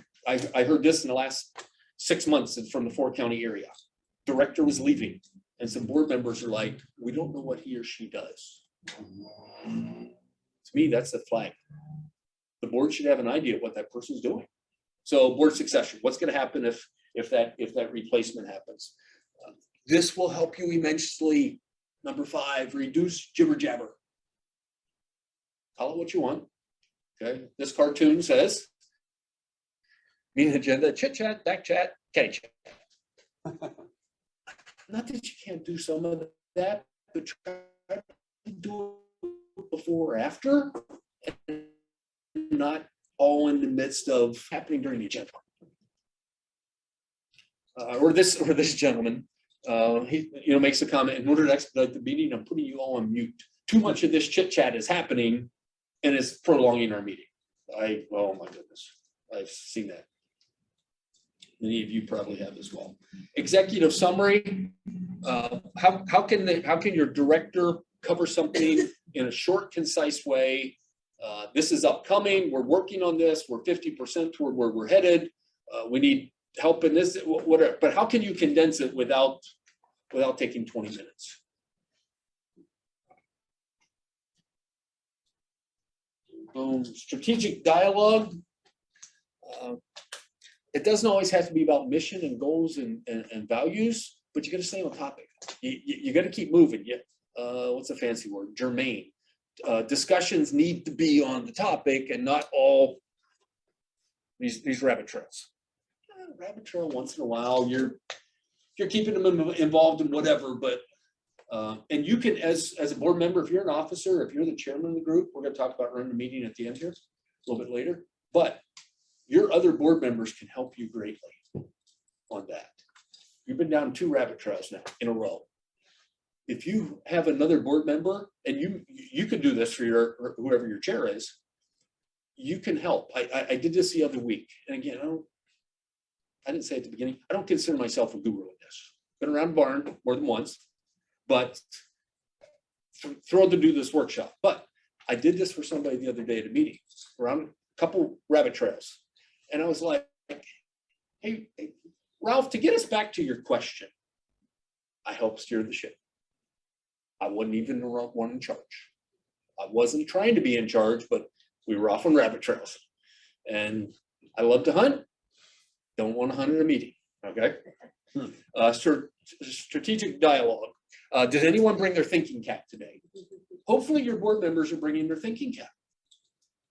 heard this in the last 6 months from the 4-county area. Director was leaving, and some board members are like, we don't know what he or she does. To me, that's the flag. The board should have an idea of what that person's doing. So board succession, what's going to happen if that replacement happens? This will help you immensely. Number 5, reduce jibber jabber. Call it what you want. Okay, this cartoon says, meeting agenda, chit chat, back chat, catty chat. Not that you can't do some of that, but try to do it before or after, and not all in the midst of happening during the agenda. Or this gentleman, he makes a comment, in order to expedite the meeting, I'm putting you all on mute. Too much of this chit chat is happening and it's prolonging our meeting. Oh my goodness, I've seen that. Many of you probably have as well. Executive summary. How can your director cover something in a short, concise way? This is upcoming. We're working on this. We're 50% toward where we're headed. We need help in this, whatever. But how can you condense it without taking 20 minutes? Strategic dialogue. It doesn't always have to be about mission and goals and values, but you got to stay on topic. You got to keep moving. What's a fancy word? Germane. Discussions need to be on the topic and not all these rabbit trails. Rabbit trail once in a while, you're keeping them involved in whatever, but and you can, as a board member, if you're an officer, if you're the chairman of the group, we're going to talk about running the meeting at the end here a little bit later, but your other board members can help you greatly on that. You've been down 2 rabbit trails now in a row. If you have another board member, and you could do this for whoever your chair is, you can help. I did this the other week, and again, I didn't say at the beginning, I don't consider myself a guru in this. Been around barn more than once, but thrilled to do this workshop. But I did this for somebody the other day at a meeting around a couple rabbit trails, and I was like, hey, Ralph, to get us back to your question, I helped steer the ship. I wasn't even the one in charge. I wasn't trying to be in charge, but we were off on rabbit trails. And I love to hunt. Don't want to hunt in a meeting, okay? Strategic dialogue. Did anyone bring their thinking cap today? Hopefully your board members are bringing their thinking cap.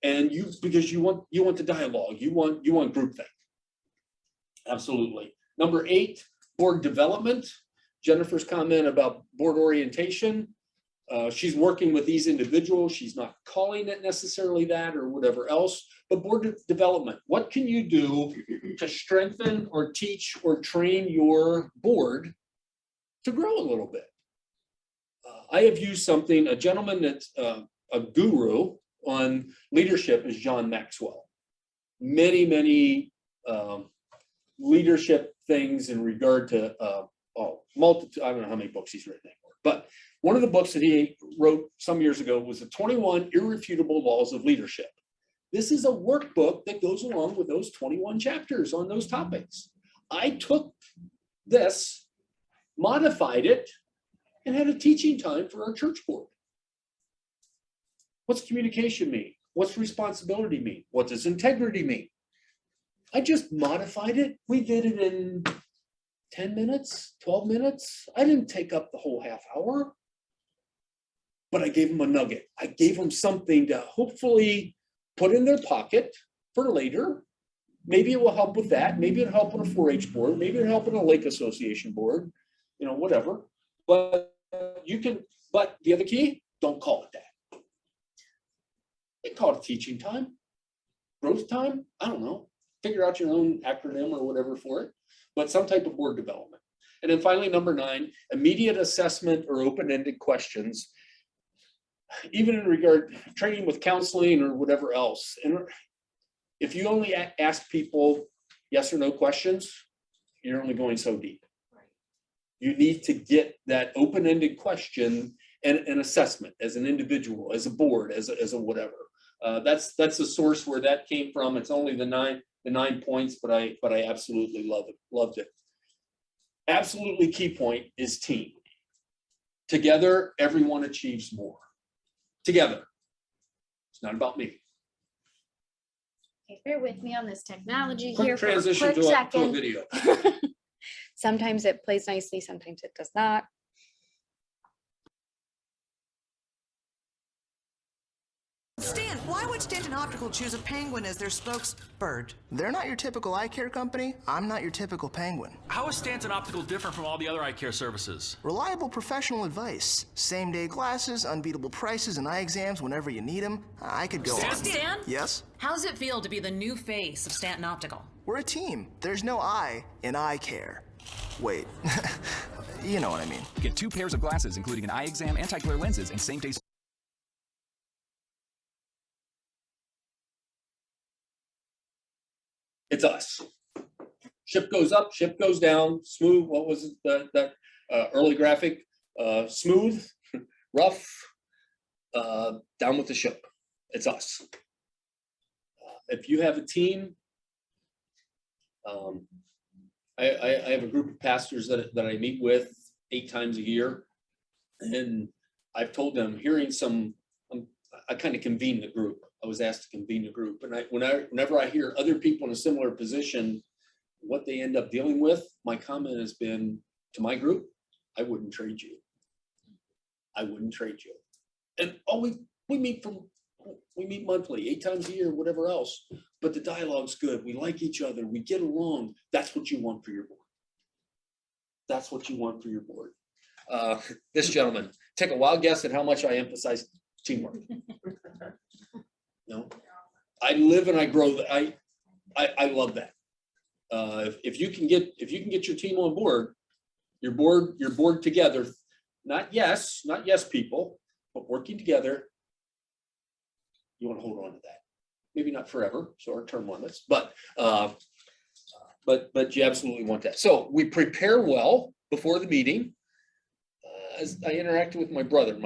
And because you want the dialogue, you want groupthink. Absolutely. Number 8, board development. Jennifer's comment about board orientation. She's working with these individuals. She's not calling it necessarily that or whatever else, but board development. What can you do to strengthen or teach or train your board to grow a little bit? I have used something, a gentleman that's a guru on leadership is John Maxwell. Many leadership things in regard to multitude. I don't know how many books he's written anymore, but one of the books that he wrote some years ago was the 21 Irrefutable Laws of Leadership. This is a workbook that goes along with those 21 chapters on those topics. I took this, modified it, and had a teaching time for our church board. What's communication mean? What's responsibility mean? What does integrity mean? I just modified it. We did it in 10 minutes, 12 minutes. I didn't take up the whole half hour, but I gave them a nugget. I gave them something to hopefully put in their pocket for later. Maybe it will help with that. Maybe it'll help on a 4-H board. Maybe it'll help on a lake association board, whatever. But but the other key, don't call it that. You call it teaching time, growth time. I don't know. Figure out your own acronym or whatever for it, but some type of board development. And then finally, number 9, immediate assessment or open-ended questions, even in regard training with counseling or whatever else. And if you only ask people yes or no questions, you're only going so deep. You need to get that open-ended question and an assessment as an individual, as a board, as a whatever. That's the source where that came from. It's only the nine points, but I absolutely loved it. Absolutely key point is team. Together, everyone achieves more. Together. It's not about me. Okay, bear with me on this technology Quick here for a transition quick to a second. video. Sometimes it plays nicely, sometimes it does not. Stan, why would Stanton Optical choose a penguin as their spokesbird? They're not your typical eye care company. I'm not your typical penguin. How is Stanton Optical different from all the other eye care services? Reliable professional advice. Same-day glasses, unbeatable prices, and eye exams whenever you need them. I could go on. Stan? Yes? How does it feel to be the new face of Stanton Optical? We're a team. There's no I in eye care. Wait. You know what I mean. Get 2 pairs of glasses, including an eye exam, anti-glare lenses, and same-day. It's us. Ship goes up, ship goes down, smooth. What was it, that early graphic? Smooth, rough, down with the ship. It's us. If you have a team, I have a group of pastors that I meet with 8 times a year, and I've told them, I kind of convene the group. I was asked to convene a group, and whenever I hear other people in a similar position, what they end up dealing with, my comment has been to my group, I wouldn't trade you. I wouldn't trade you. And we meet monthly, 8 times a year, whatever else, but the dialogue's good. We like each other. We get along. That's what you want for your board. That's what you want for your board. This gentleman, take a wild guess at how much I emphasize teamwork. No, I live and I grow that. I love that. If you can get your team on board, your board together, not yes people, but working together, you want to hold on to that. Maybe not forever, so our term limits, but you absolutely want that. So we prepare well before the meeting. As I interacted with my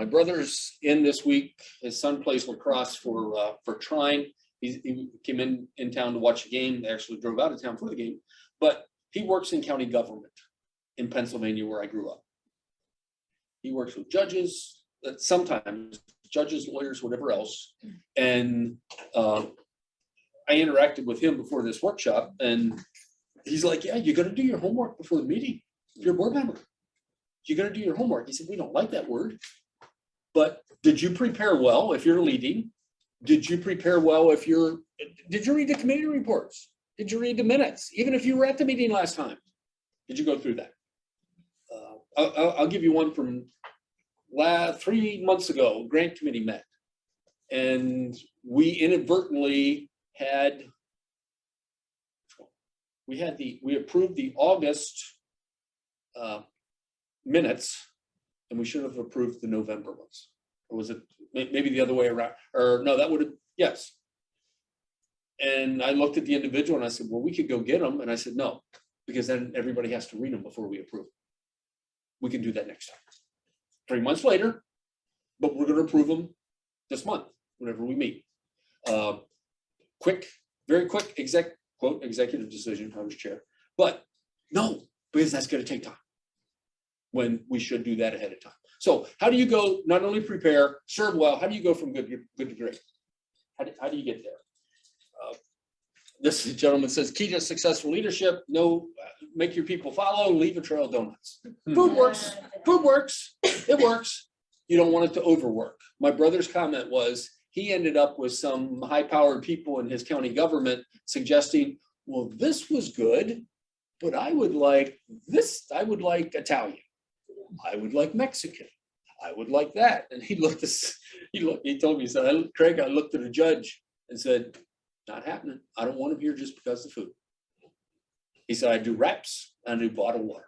brother's in this week. His son plays lacrosse for Trine. He came in town to watch the game. They actually drove out of town for the game, but he works in county government in Pennsylvania, where I grew up. He works with judges, sometimes judges, lawyers, whatever else. And I interacted with him before this workshop, and he's like, "Yeah, you got to do your homework before the meeting. If you're a board member, you got to do your homework." He said, "We don't like that word, but did you prepare well if you're leading? Did you prepare well did you read the committee reports? Did you read the minutes? Even if you were at the meeting last time, did you go through that?" I'll give you one from 3 months ago, grant committee met. And we inadvertently had, we approved the August minutes, and we should have approved the November ones. Or was it maybe the other way around? Or no, that would have, yes. And I looked at the individual and I said, well, we could go get them. And I said, no, because then everybody has to read them before we approve. We can do that next time. 3 months later, but we're going to approve them this month, whenever we meet. Quick, very quick executive decision, I was chair. But no, because that's going to take time when we should do that ahead of time. So how do you go, not only prepare, serve well, how do you go from good to great? How do you get there? This gentleman says, key to successful leadership, make your people follow, leave a trail of donuts. Food works, it works. You don't want it to overwork. My brother's comment was, he ended up with some high-powered people in his county government suggesting, well, this was good, but I would like this, I would like Italian. I would like Mexican. I would like that. And he told me, he said, Craig, I looked at a judge and said, not happening. I don't want him here just because of food. He said, I do wraps and I do bottled water.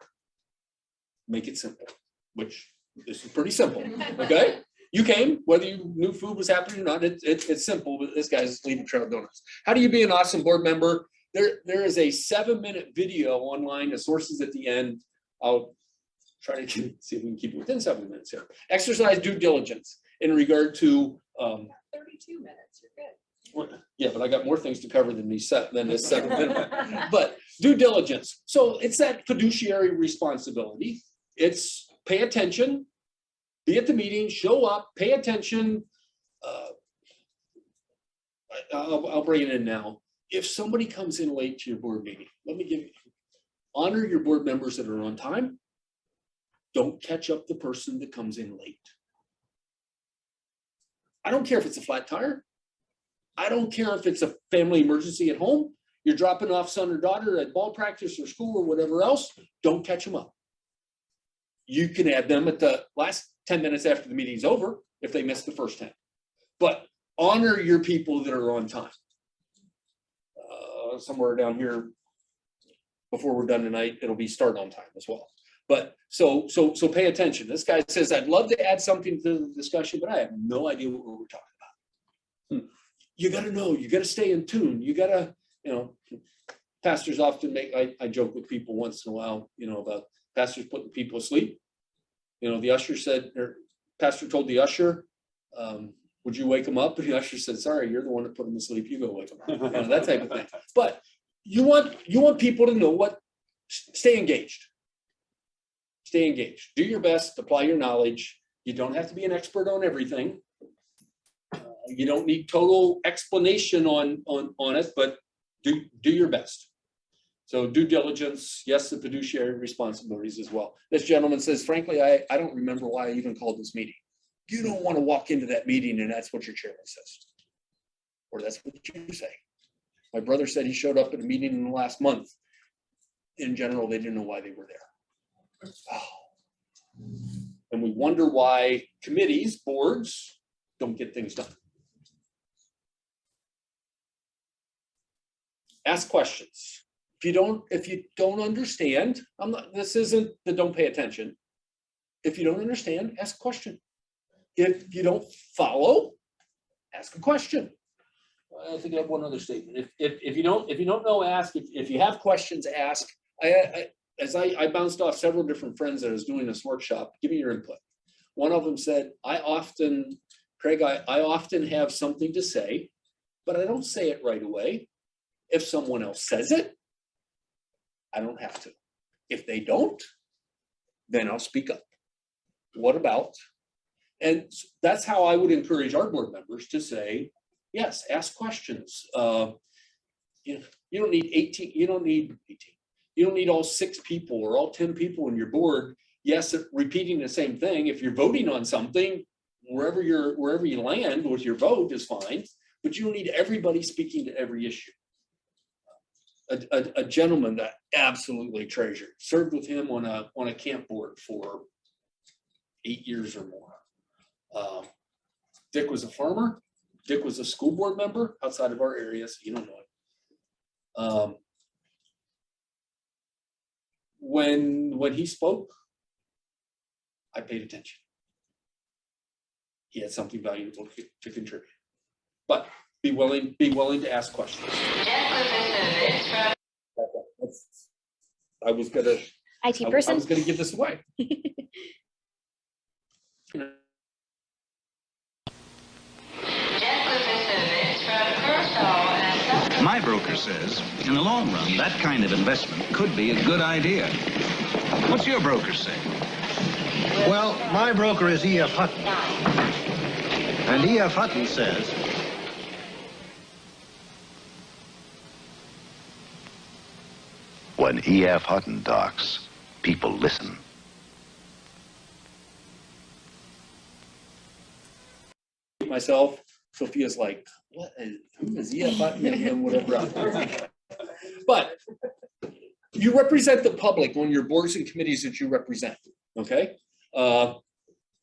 Make it simple, which this is pretty simple, okay? You came, whether you knew food was happening or not, it's simple, but this guy's leaving trail donuts. How do you be an awesome board member? There is a 7-minute video online, the sources at the end. I'll try to see if we can keep it within 7 minutes here. Exercise due diligence in regard to 32 minutes, you're good. Yeah, but I got more things to cover than this 7 minute. But due diligence. So it's that fiduciary responsibility. It's pay attention, be at the meeting, show up, pay attention. I'll bring it in now. If somebody comes in late to your board meeting, honor your board members that are on time. Don't catch up the person that comes in late. I don't care if it's a flat tire. I don't care if it's a family emergency at home. You're dropping off son or daughter at ball practice or school or whatever else. Don't catch them up. You can add them at the last 10 minutes after the meeting's over if they missed the first 10. But honor your people that are on time. Somewhere down here, before we're done tonight, it'll be start on time as well. But so pay attention. This guy says, I'd love to add something to the discussion, but I have no idea what we're talking about. You got to know, you got to stay in tune. You got to, pastors often I joke with people once in a while, about pastors putting people asleep. The usher said, or pastor told the usher, would you wake them up? And the usher said, sorry, you're the one that put them to sleep. You go wake them up. That type of thing. But you want people to know stay engaged. Stay engaged. Do your best, apply your knowledge. You don't have to be an expert on everything. You don't need total explanation on it, but do your best. So due diligence, yes, the fiduciary responsibilities as well. This gentleman says, frankly, I don't remember why I even called this meeting. You don't want to walk into that meeting and that's what your chairman says. Or that's what you say. My brother said he showed up at a meeting in the last month. In general, they didn't know why they were there. Oh. And we wonder why committees, boards, don't get things done. Ask questions. If you don't understand, this isn't the don't pay attention. If you don't understand, ask a question. If you don't follow, ask a question. I think I have one other statement. If you don't know, ask. If you have questions, ask. I bounced off several different friends that I was doing this workshop. Give me your input. One of them said, Craig, I often have something to say, but I don't say it right away. If someone else says it, I don't have to. If they don't, then I'll speak up. What about? And that's how I would encourage our board members to say, yes, ask questions. You don't need 18, you don't need all 6 people or all 10 people in your board. Yes, repeating the same thing. If you're voting on something, wherever you land with your vote is fine, but you don't need everybody speaking to every issue. A gentleman that absolutely treasured, served with him on a camp board for 8 years or more. Dick was a farmer. Dick was a school board member outside of our area, so you don't know it. When he spoke, I paid attention. He had something valuable to contribute. But be willing to ask questions. I was gonna IT person. I was gonna give this away. My broker says, in the long run, that kind of investment could be a good idea. What's your broker say? Well, my broker is E.F. Hutton. And E.F. Hutton says, when E.F. Hutton talks, people listen. Myself, Sophia's like, what is, who is E.F. Hutton and whatever else. But you represent the public on your boards and committees that you represent, okay?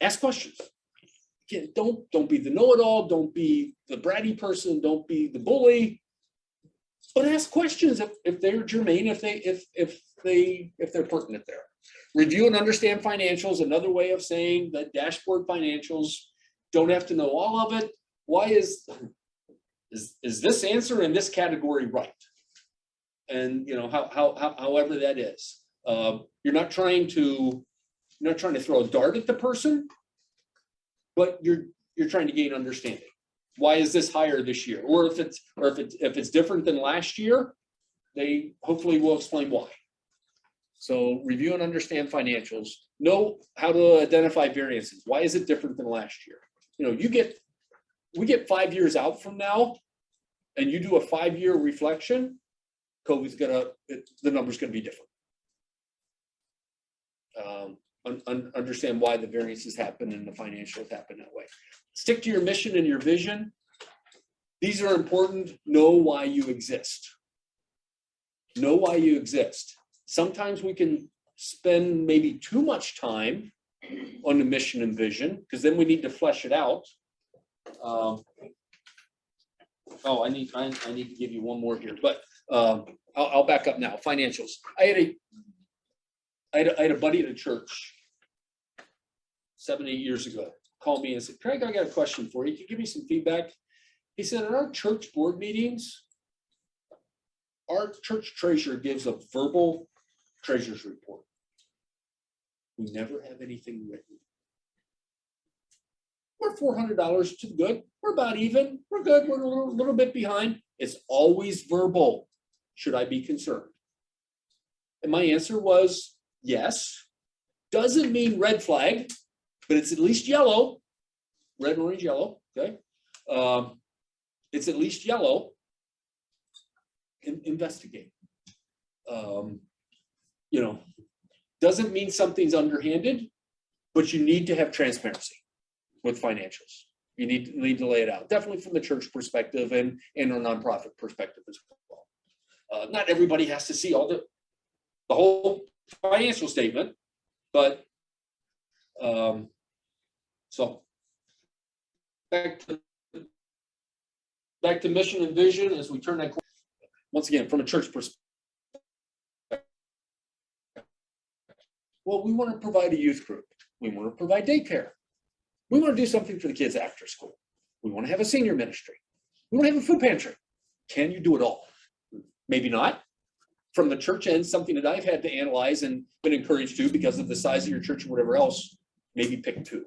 Ask questions. Again, don't be the know-it-all, don't be the bratty person, don't be the bully. But ask questions if they're germane, if they're pertinent there. Review and understand financials, another way of saying that dashboard financials don't have to know all of it. Why is this answer in this category right? And you know, however that is. You're not trying to throw a dart at the person, but you're trying to gain understanding. Why is this higher this year? Or if it's different than last year, they hopefully will explain why. So review and understand financials. Know how to identify variances. Why is it different than last year? You know, we get 5 years out from now, and you do a 5-year reflection, the number's gonna be different. Understand why the variances happen and the financials happen that way. Stick to your mission and your vision. These are important. Know why you exist. Know why you exist. Sometimes we can spend maybe too much time on the mission and vision, because then we need to flesh it out. I need to give you one more here, but I'll back up now. Financials. I had a buddy at a church 7, 8 years ago called me and said, Craig, I got a question for you. Can you give me some feedback? He said, in our church board meetings, our church treasurer gives a verbal treasurer's report. We never have anything written. We're $400 to the good. We're about even. We're good. We're a little bit behind. It's always verbal. Should I be concerned? And my answer was yes. Doesn't mean red flag, but it's at least yellow. Red, orange, yellow. Okay. It's at least yellow. Investigate. You know, doesn't mean something's underhanded, but you need to have transparency with financials. You need to lay it out, definitely from the church perspective and a nonprofit perspective as well. Not everybody has to see all the whole financial statement, but so back to mission and vision as we turn that corner. Once again, from a church perspective. Well, we want to provide a youth group. We want to provide daycare. We want to do something for the kids after school. We want to have a senior ministry. We want to have a food pantry. Can you do it all? Maybe not. From the church end, something that I've had to analyze and been encouraged to because of the size of your church or whatever else, maybe pick 2.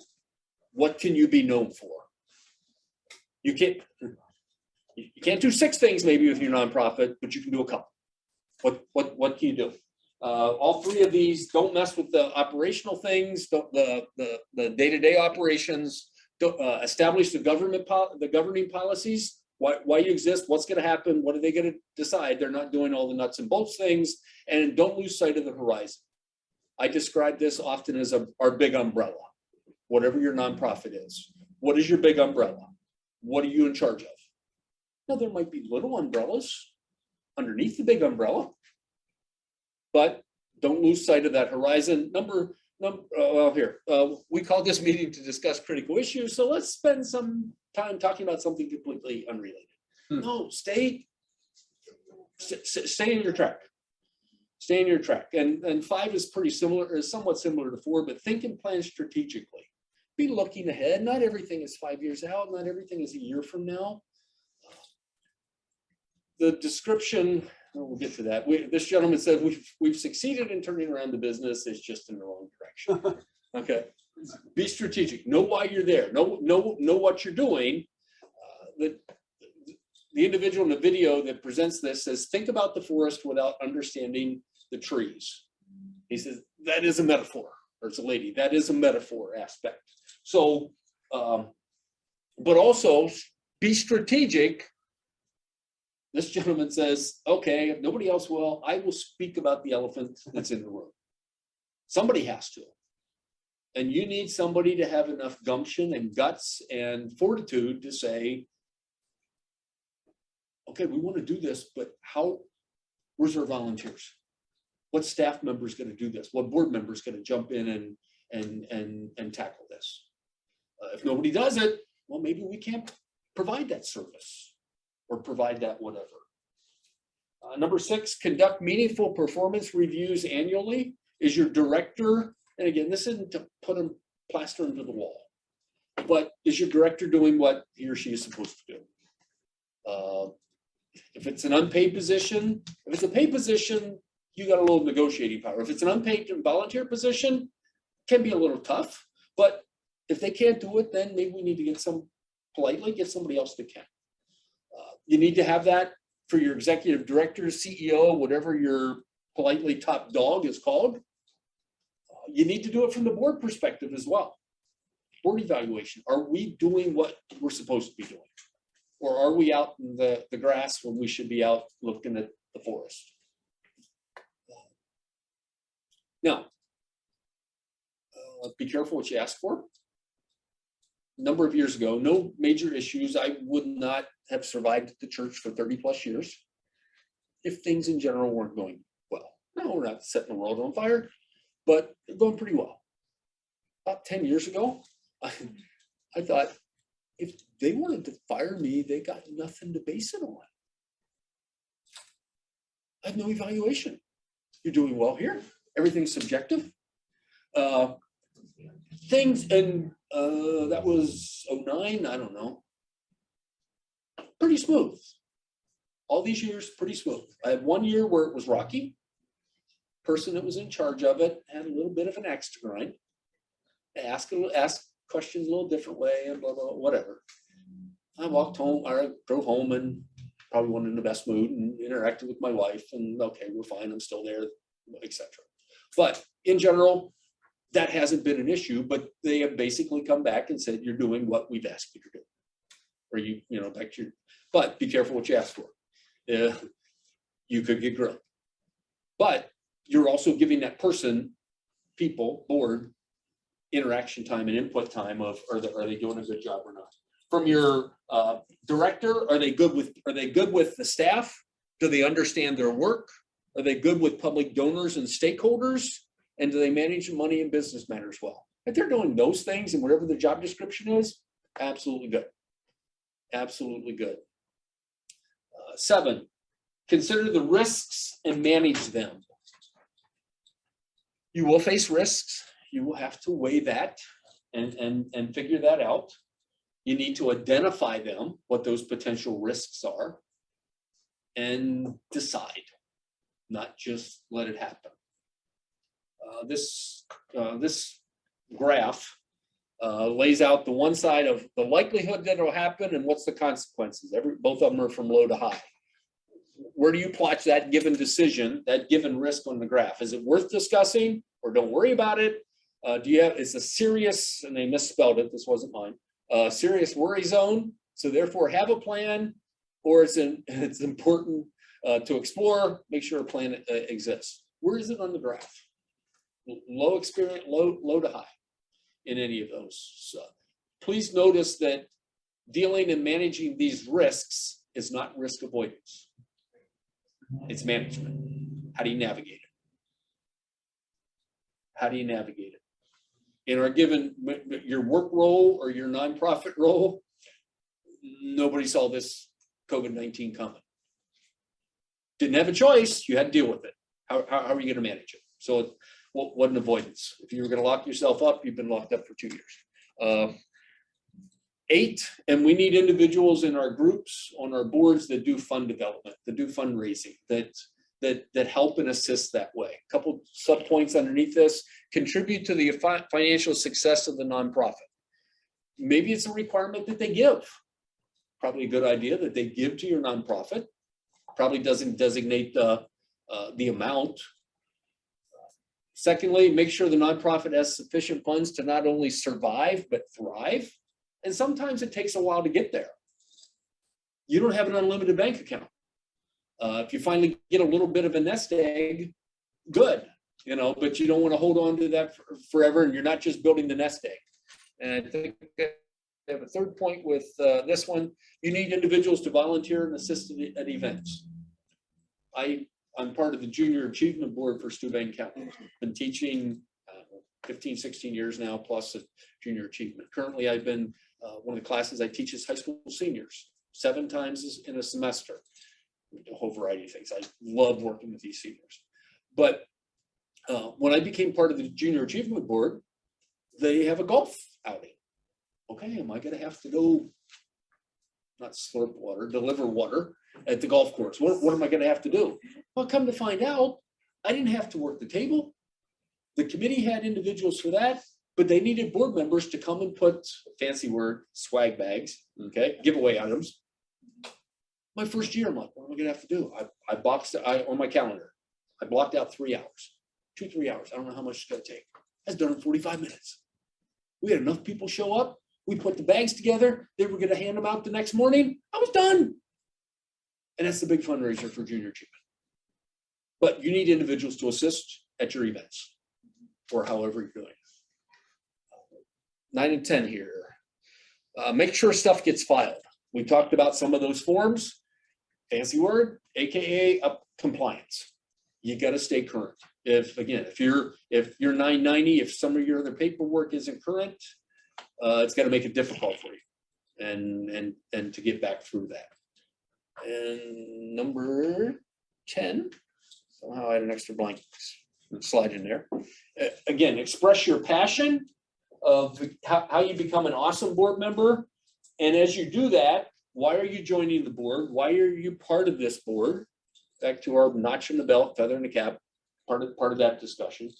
What can you be known for? You can't do 6 things maybe with your nonprofit, but you can do a couple. What can you do? All 3 of these, don't mess with the operational things, the day-to-day operations. Establish the governing policies. Why you exist? What's going to happen? What are they going to decide? They're not doing all the nuts and bolts things, and don't lose sight of the horizon. I describe this often as our big umbrella. Whatever your nonprofit is, what is your big umbrella? What are you in charge of? Now there might be little umbrellas underneath the big umbrella. But don't lose sight of that horizon. Number We called this meeting to discuss critical issues, so let's spend some time talking about something completely unrelated. No, stay in your track. Stay in your track. And 5 is pretty similar, is somewhat similar to 4, but think and plan strategically. Be looking ahead. Not everything is 5 years out. Not everything is a year from now. The description, we'll get to that. This gentleman said we've succeeded in turning around the business. It's just in the wrong direction. Okay. Be strategic. Know why you're there. Know what you're doing. The individual in the video that presents this says, think about the forest without understanding the trees. He says, that is a metaphor, or it's a lady, that is a metaphor aspect. So, but also be strategic. This gentleman says, okay, if nobody else will, I will speak about the elephant that's in the room. Somebody has to. And you need somebody to have enough gumption and guts and fortitude to say, okay, we want to do this, but where's our volunteers? What staff member is going to do this? What board member is going to jump in and tackle this? If nobody does it, well, maybe we can't provide that service or provide that whatever. Number 6, conduct meaningful performance reviews annually. Is your director, and again, this isn't to put a plaster into the wall, but is your director doing what he or she is supposed to do? If it's an unpaid position, if it's a paid position, you got a little negotiating power. If it's an unpaid and volunteer position, it can be a little tough, but if they can't do it, then maybe we need to get somebody else that can. You need to have that for your executive director, CEO, whatever your politely top dog is called. You need to do it from the board perspective as well. Board evaluation. Are we doing what we're supposed to be doing? Or are we out in the grass when we should be out looking at the forest? Now, be careful what you ask for. A number of years ago, no major issues. I would not have survived at the church for 30 plus years if things in general weren't going well. No, we're not setting the world on fire, but they're going pretty well. About 10 years ago, I thought, if they wanted to fire me, they got nothing to base it on. I have no evaluation. You're doing well here. Everything's subjective. Things, and that was 09, I don't know. Pretty smooth. All these years, pretty smooth. I had 1 year where it was rocky. Person that was in charge of it had a little bit of an axe to grind. Ask questions a little different way and blah, blah, blah, whatever. I walked home, I drove home and probably wasn't in the best mood and interacted with my wife and okay, we're fine, I'm still there, etc. But in general, that hasn't been an issue, but they have basically come back and said, you're doing what we've asked you to do. Or back to your, but be careful what you ask for. You could get grilled. But you're also giving that person, board, interaction time and input time of are they doing a good job or not? From your director, are they good with the staff? Do they understand their work? Are they good with public donors and stakeholders? And do they manage money and business matters well? If they're doing those things and whatever the job description is, absolutely good. Absolutely good. 7, consider the risks and manage them. You will face risks. You will have to weigh that and figure that out. You need to identify them, what those potential risks are, and decide, not just let it happen. This graph lays out the one side of the likelihood that it'll happen and what's the consequences. Both of them are from low to high. Where do you plot that given decision, that given risk on the graph? Is it worth discussing or don't worry about it? It's a serious, and they misspelled it, this wasn't mine, serious worry zone, so therefore have a plan, or it's important to explore, make sure a plan exists. Where is it on the graph? Low experience, low to high in any of those. So please notice that dealing and managing these risks is not risk avoidance. It's management. How do you navigate it? How do you navigate it? in our given, your work role or your nonprofit role, nobody saw this COVID-19 coming. Didn't have a choice, you had to deal with it. How are you gonna manage it? So it wasn't avoidance. If you were gonna lock yourself up, you've been locked up for 2 years. 8, and we need individuals in our groups, on our boards that do fund development, that do fundraising, that help and assist that way. A couple sub points underneath this: contribute to the financial success of the nonprofit. Maybe it's a requirement that they give. Probably a good idea that they give to your nonprofit. Probably doesn't designate the amount. Secondly, make sure the nonprofit has sufficient funds to not only survive, but thrive. And sometimes it takes a while to get there. You don't have an unlimited bank account. If you finally get a little bit of a nest egg, good, but you don't want to hold on to that forever, and you're not just building the nest egg. And I think I have a third point with this one. You need individuals to volunteer and assist at events. I'm part of the Junior Achievement Board for Steuben County. Been teaching 15, 16 years now, plus junior achievement. Currently, I've been, one of the classes I teach is high school seniors, 7 times in a semester. A whole variety of things. I love working with these seniors. But when I became part of the Junior Achievement Board, they have a golf outing. Okay, am I gonna have to go, not slurp water, deliver water at the golf course? What am I gonna have to do? Well, come to find out, I didn't have to work the table. The committee had individuals for that, but they needed board members to come and put, fancy word, swag bags, okay, giveaway items. My first year, I'm like, what am I gonna have to do? I boxed on my calendar. I blocked out 3 hours, 2-3 hours. I don't know how much it's gonna take. I was done in 45 minutes. We had enough people show up. We put the bags together. They were gonna hand them out the next morning. I was done. And that's the big fundraiser for Junior Achievement. But you need individuals to assist at your events or however you're doing. 9 and 10 here. Make sure stuff gets filed. We talked about some of those forms. Fancy word, AKA compliance. You got to stay current. If you're 990, if some of your other paperwork isn't current, it's got to make it difficult for you, and to get back through that. And number 10, somehow I had an extra blank slide in there. Again, express your passion of how you become an awesome board member. And as you do that, why are you joining the board? Why are you part of this board? Back to our notch in the belt, feather in the cap, part of that discussion.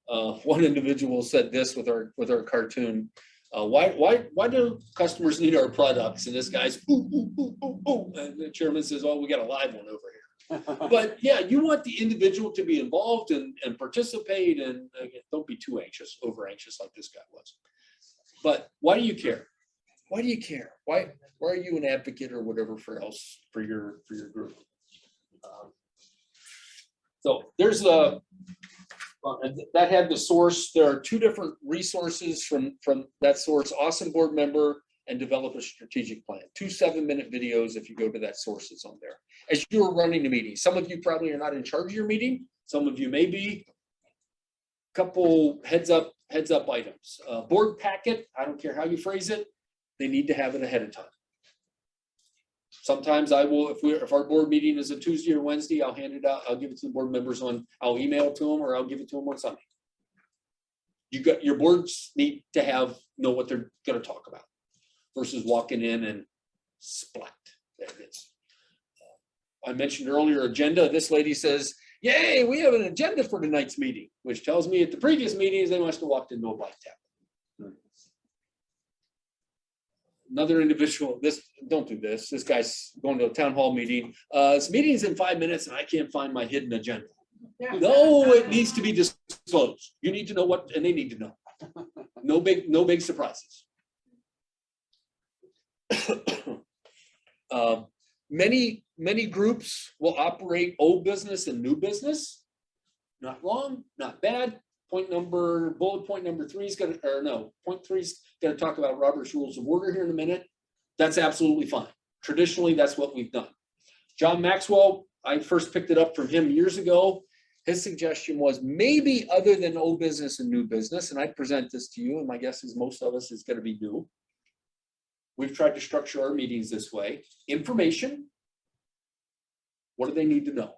One individual said this with our cartoon. Why do customers need our products? And this guy's ooh, ooh, ooh, ooh, ooh. And the chairman says, oh, we got a live one over here. But yeah, you want the individual to be involved and participate, and again, don't be too anxious, over anxious like this guy was. But why do you care? Why do you care? Why are you an advocate or whatever for your group? So there's that had the source. There are 2 different resources from that source: awesome board member and develop a strategic plan. 2 7-minute videos. If you go to that source, it's on there. As you are running the meeting, some of you probably are not in charge of your meeting. Some of you may be. Couple heads up items. Board packet. I don't care how you phrase it. They need to have it ahead of time. Sometimes I will, if our board meeting is a Tuesday or Wednesday, I'll hand it out. I'll give it to the board members I'll email it to them, or I'll give it to them on Sunday. Your boards need to know what they're going to talk about versus walking in and splat. There it is. I mentioned earlier agenda. This lady says, yay, we have an agenda for tonight's meeting, which tells me at the previous meetings they must have walked into a blank tab. Another individual, don't do this. This guy's going to a town hall meeting. This meeting's in 5 minutes and I can't find my hidden agenda. Yeah. No, it needs to be disclosed. You need to know what, and they need to know. No big surprises. Many groups will operate old business and new business. Not wrong, not bad. Bullet point number 3 is going to, or no, point 3 is going to talk about Robert's Rules of Order here in a minute. That's absolutely fine. Traditionally, that's what we've done. John Maxwell, I first picked it up from him years ago. His suggestion was maybe other than old business and new business, and I present this to you, and my guess is most of us is going to be new. We've tried to structure our meetings this way. Information. What do they need to know?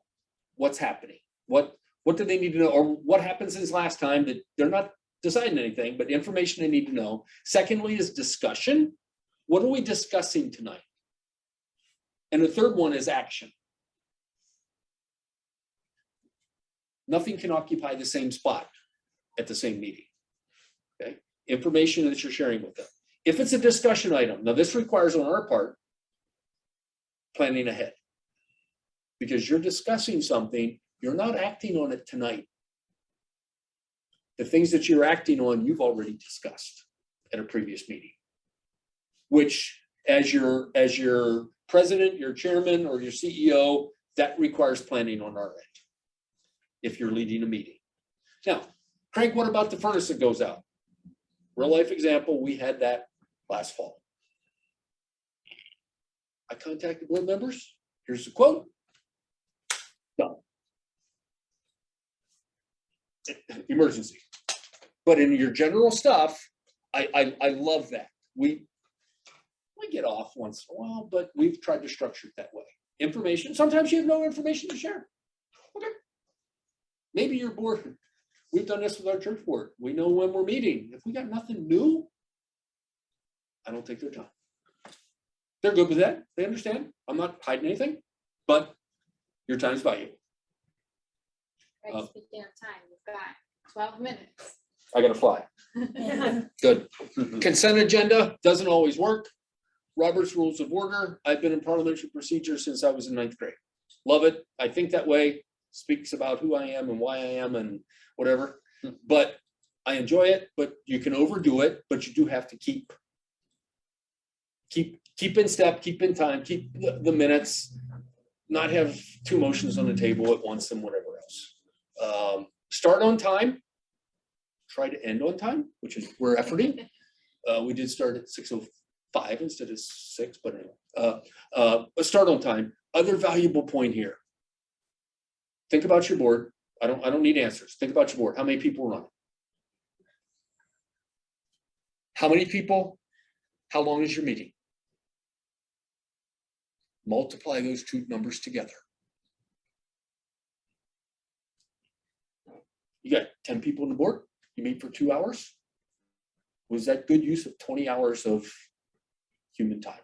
What's happening? What do they need to know? Or what happened since last time that they're not deciding anything, but information they need to know. Secondly is discussion. What are we discussing tonight? And the third one is action. Nothing can occupy the same spot at the same meeting. Okay, information that you're sharing with them. If it's a discussion item, now this requires on our part planning ahead, because you're discussing something, you're not acting on it tonight. The things that you're acting on, you've already discussed at a previous meeting, which as your president, your chairman, or your CEO, that requires planning on our end if you're leading a meeting. Now, Craig, what about the furnace that goes out? Real life example, we had that last fall. I contacted board members. Here's the quote. Done. Emergency. But in your general stuff, I love that. We get off once in a while, but we've tried to structure it that way. Information, sometimes you have no information to share. Okay. Maybe your board, we've done this with our church board. We know when we're meeting. If we got nothing new, I don't take their time. They're good with that. They understand. I'm not hiding anything, but your time's valuable. Speaking of time, we've got 12 minutes. I gotta fly. Good. Consent agenda doesn't always work. Robert's Rules of Order. I've been in parliamentary procedure since I was in 9th grade. Love it. I think that way. Speaks about who I am and why I am and whatever. But I enjoy it, but you can overdo it, but you do have to keep in step, keep in time, keep the minutes, not have two motions on the table at once and whatever else. Start on time, try to end on time, which is we're efforting. We did start at 6:05 instead of 6, but anyway, start on time. Other valuable point here. Think about your board. I don't need answers. Think about your board. How many people run? How many people? How long is your meeting? Multiply those two numbers together. You got 10 people on the board. You meet for 2 hours. Was that good use of 20 hours of human time?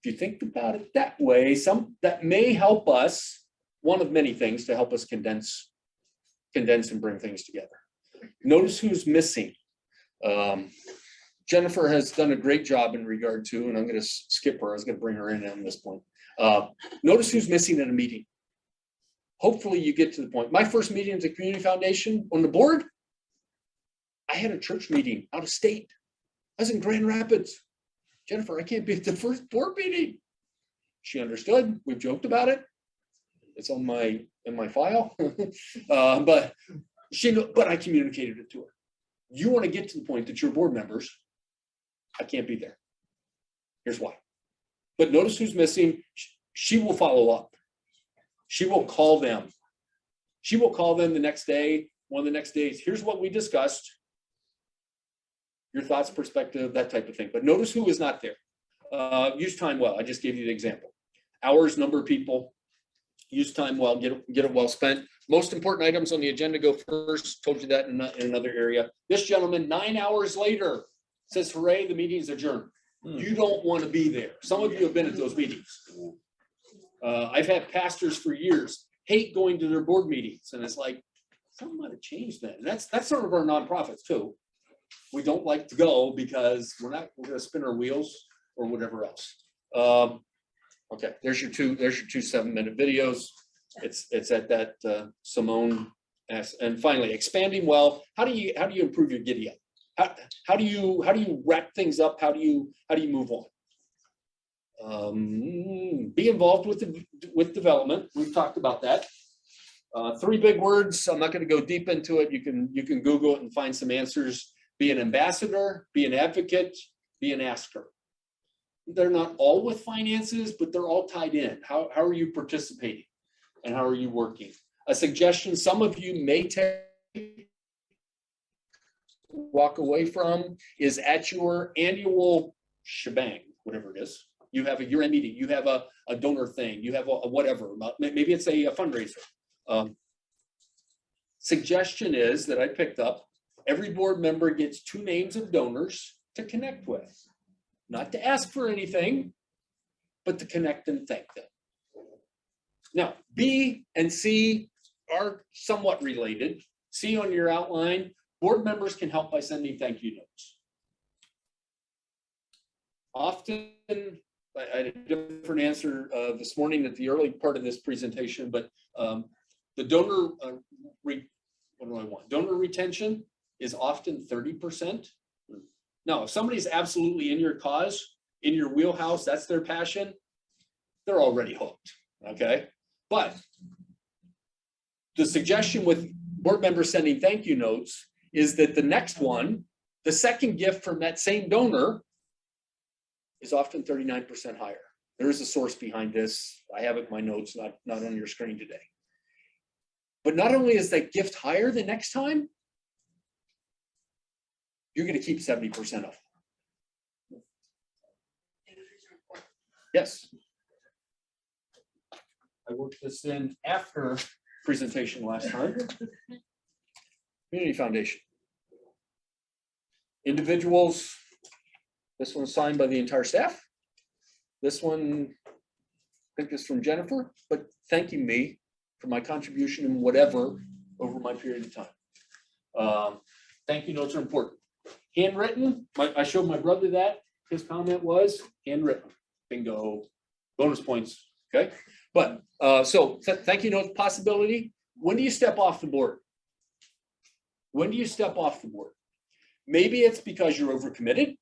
If you think about it that way, that may help us, one of many things to help us condense and bring things together. Notice who's missing. Jennifer has done a great job in regard to, and I'm going to skip her. I was going to bring her in on this point. Notice who's missing in a meeting. Hopefully you get to the point. My first meeting at the Community Foundation on the board, I had a church meeting out of state. I was in Grand Rapids. Jennifer, I can't be at the first board meeting. She understood. We've joked about it. It's in my file. But I communicated it to her. You want to get to the point that your board members, I can't be there. Here's why. But notice who's missing. She will follow up. She will call them. She will call them the next day, one of the next days. Here's what we discussed. Your thoughts, perspective, that type of thing. But notice who is not there. Use time well. I just gave you the example. Hours, number of people. Use time well. Get it well spent. Most important items on the agenda go first. Told you that in another area. This gentleman, 9 hours later, says, "Hooray, the meeting is adjourned." You don't want to be there. Some of you have been at those meetings. I've had pastors for years hate going to their board meetings, and it's like something might have changed then. And that's some of our nonprofits too. We don't like to go because we're going to spin our wheels or whatever else. Okay, there's your two 7-minute videos. It's at that Simone S. And finally, expanding well. How do you improve your giddy up? How do you wrap things up? How do you move on? Be involved with development. We've talked about that. 3 big words. I'm not going to go deep into it. You can Google it and find some answers. Be an ambassador, be an advocate, be an asker. They're not all with finances, but they're all tied in. How are you participating? and how are you working? A suggestion some of you may walk away from is at your annual shebang, whatever it is. You have a year-end meeting, you have a donor thing, you have a whatever, maybe it's a fundraiser. Suggestion is that I picked up, every board member gets 2 names of donors to connect with. Not to ask for anything, but to connect and thank them. Now, B and C are somewhat related. C on your outline, board members can help by sending thank you notes. Often, I had a different answer this morning at the early part of this presentation, but the donor, donor retention is often 30%. Now, if somebody's absolutely in your cause, in your wheelhouse, that's their passion, they're already hooked, okay? But the suggestion with board members sending thank you notes is that the next one, the second gift from that same donor, is often 39% higher. There is a source behind this. I have it in my notes, not on your screen today. But not only is that gift higher the next time, you're going to keep 70% of it. Yes. I worked this in after presentation last time. Community Foundation. Individuals, this one's signed by the entire staff. This one, I think is from Jennifer, but thanking me for my contribution in whatever over my period of time. Thank you notes are important. Handwritten, I showed my brother that. His comment was handwritten. Bingo. Bonus points. Okay. But so thank you notes possibility. When do you step off the board? When do you step off the board? Maybe it's because you're overcommitted.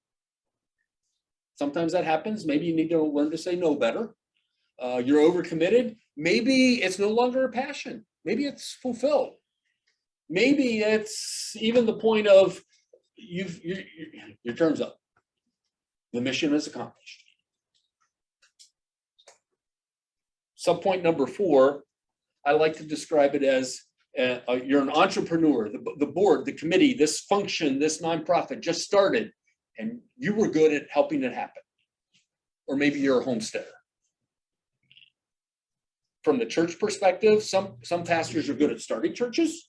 Sometimes that happens. Maybe you need to learn to say no better. You're overcommitted. Maybe it's no longer a passion. Maybe it's fulfilled. Maybe it's even the point of your term's up. The mission is accomplished. Subpoint number 4, I like to describe it as you're an entrepreneur. The board, the committee, this function, this nonprofit just started, and you were good at helping it happen. Or maybe you're a homesteader. From the church perspective, some pastors are good at starting churches.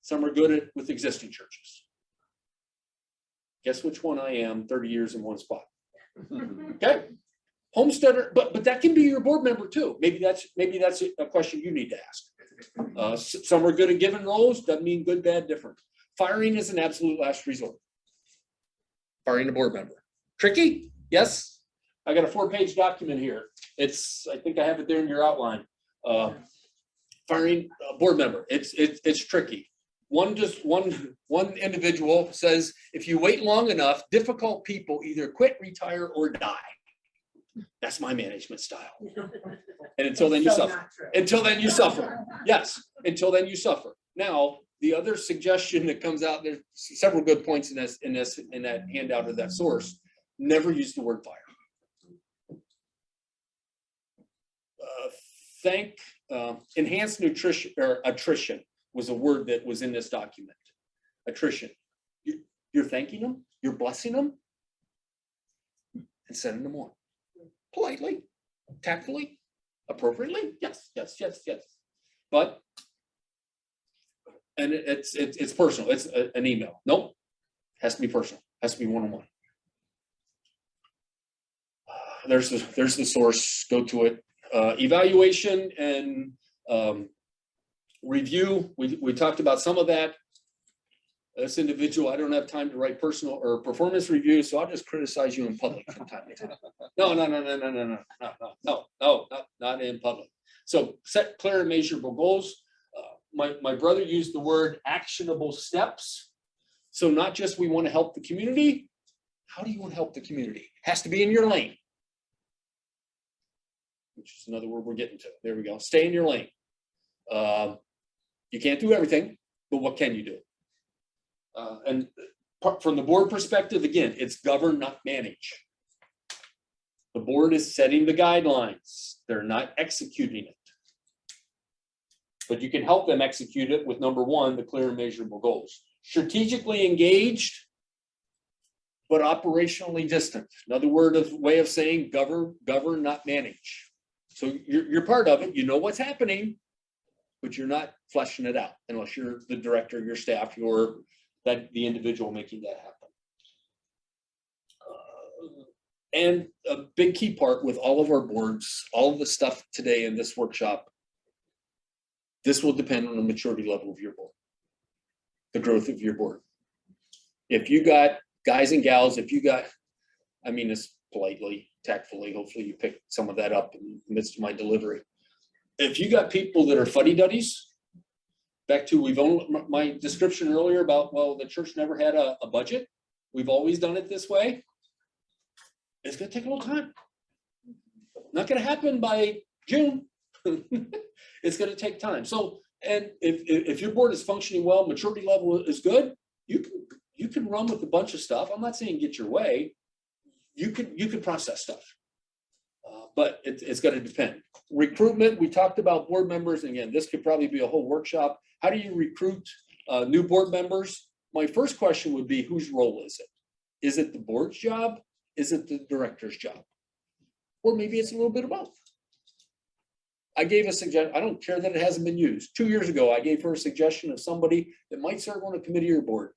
Some are good at with existing churches. Guess which one I am 30 years in one spot. Okay. Homesteader, but that can be your board member too. Maybe that's a question you need to ask. Some are good at giving roles, doesn't mean good, bad, different. Firing is an absolute last resort. Firing a board member. Tricky? Yes. I got a 4-page document here. I think I have it there in your outline. Firing a board member. It's tricky. One individual says, if you wait long enough, difficult people either quit, retire, or die. That's my management style. And until then you suffer. Until then you suffer. Yes, until then you suffer. Now, the other suggestion that comes out, there's several good points in that handout or that source. Never use the word fire. Enhanced nutrition or attrition was a word that was in this document. Attrition. You're thanking them, you're blessing them, and sending them on. Politely, tactfully, appropriately. Yes. But, and it's personal. It's an email. Nope. Has to be personal. Has to be one-on-one. There's the source. Go to it. Evaluation and review. We talked about some of that. This individual, I don't have time to write personal or performance reviews, so I'll just criticize you in public from time to time. No, not in public. So set clear and measurable goals. My brother used the word actionable steps. So not just we want to help the community. How do you want to help the community? Has to be in your lane. Which is another word we're getting to. There we go. Stay in your lane. You can't do everything, but what can you do? And from the board perspective, again, it's govern, not manage. The board is setting the guidelines. They're not executing it. But you can help them execute it with number one, the clear and measurable goals. Strategically engaged, but operationally distant. Another way of saying govern, not manage. So you're part of it, you know what's happening, but you're not fleshing it out unless you're the director, your staff, you're the individual making that happen. And a big key part with all of our boards, all of the stuff today in this workshop, this will depend on the maturity level of your board, the growth of your board. If you got guys and gals, I mean this politely, tactfully, hopefully you pick some of that up in the midst of my delivery. If you got people that are fuddy-duddies, back to my description earlier about, well, the church never had a budget. We've always done it this way. It's gonna take a little time. Not gonna happen by June. It's gonna take time. So, and if your board is functioning well, maturity level is good, you can run with a bunch of stuff. I'm not saying get your way. You can process stuff, but it's gonna depend. Recruitment, we talked about board members. And again, this could probably be a whole workshop. How do you recruit new board members? My first question would be, whose role is it? Is it the board's job? Is it the director's job? Or maybe it's a little bit of both. I gave a suggestion, I don't care that it hasn't been used. 2 years ago, I gave her a suggestion of somebody that might serve on a committee or board.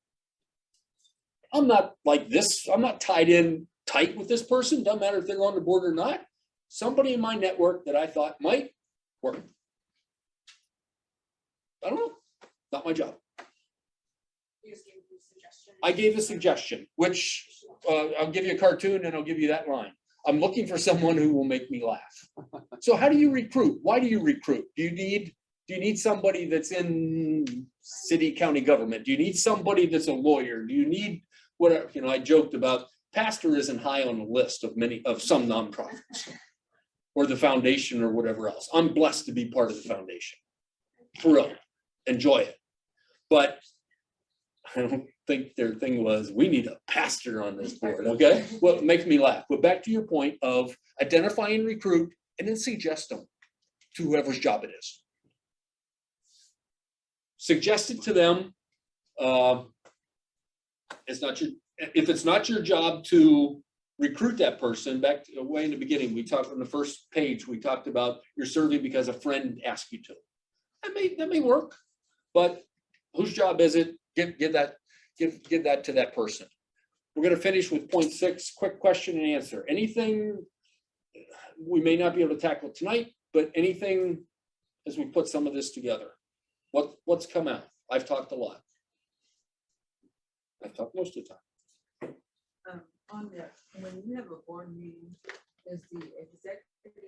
I'm not like this, I'm not tied in tight with this person, doesn't matter if they're on the board or not. Somebody in my network that I thought might work. I don't know, not my job. I gave a suggestion, which I'll give you a cartoon and I'll give you that line. I'm looking for someone who will make me laugh. So how do you recruit? Why do you recruit? Do you need somebody that's in city, county government? Do you need somebody that's a lawyer? Do you need whatever? You know, I joked about pastor isn't high on the list of some nonprofits or the foundation or whatever else. I'm blessed to be part of the foundation. Thrilled, enjoy it. But I don't think their thing was, we need a pastor on this board, okay? Well, it makes me laugh. But back to your point of identify and recruit, and then suggest them to whoever's job it is. Suggest it to them. If it's not your job to recruit that person, back to way in the beginning, we talked on the first page, we talked about you're serving because a friend asked you to. That may work, but whose job is it? Give that to that person. We're going to finish with point 6, quick question and answer. Anything we may not be able to tackle tonight, but anything as we put some of this together. What's come out? I've talked a lot. I've talked most of the time. When you have a board meeting, is the executive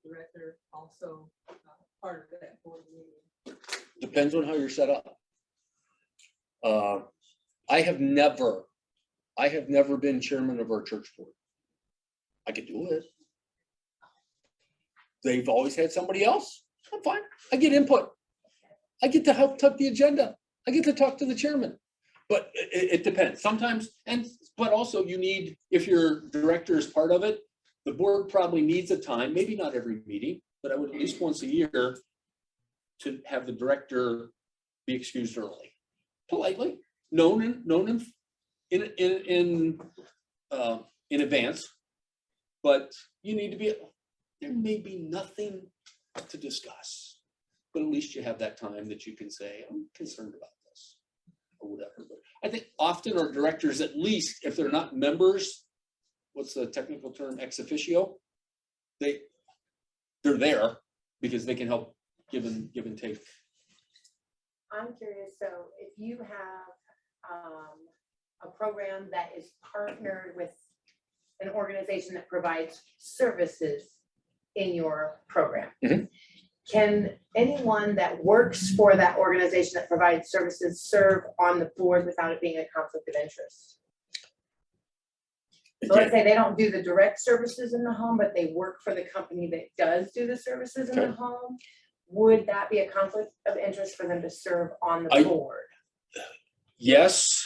director also part of that board meeting? Depends on how you're set up. I have never been chairman of our church board. I could do it. They've always had somebody else. I'm fine. I get input. I get to help tuck the agenda. I get to talk to the chairman. But it depends. Sometimes, but also you need, if your director is part of it, the board probably needs a time, maybe not every meeting, but I would at least once a year to have the director be excused early, politely, known in advance. But you need to be. There may be nothing to discuss, but at least you have that time that you can say, I'm concerned about this or whatever. But I think often our directors, at least if they're not members, what's the technical term, ex officio, they're there because they can help give and take. I'm curious, so if you have a program that is partnered with an organization that provides services in your program, mm-hmm. Can anyone that works for that organization that provides services serve on the board without it being a conflict of interest? So let's say they don't do the direct services in the home, but they work for the company that does do the services in the home. Would that be a conflict of interest for them to serve on the board? Yes.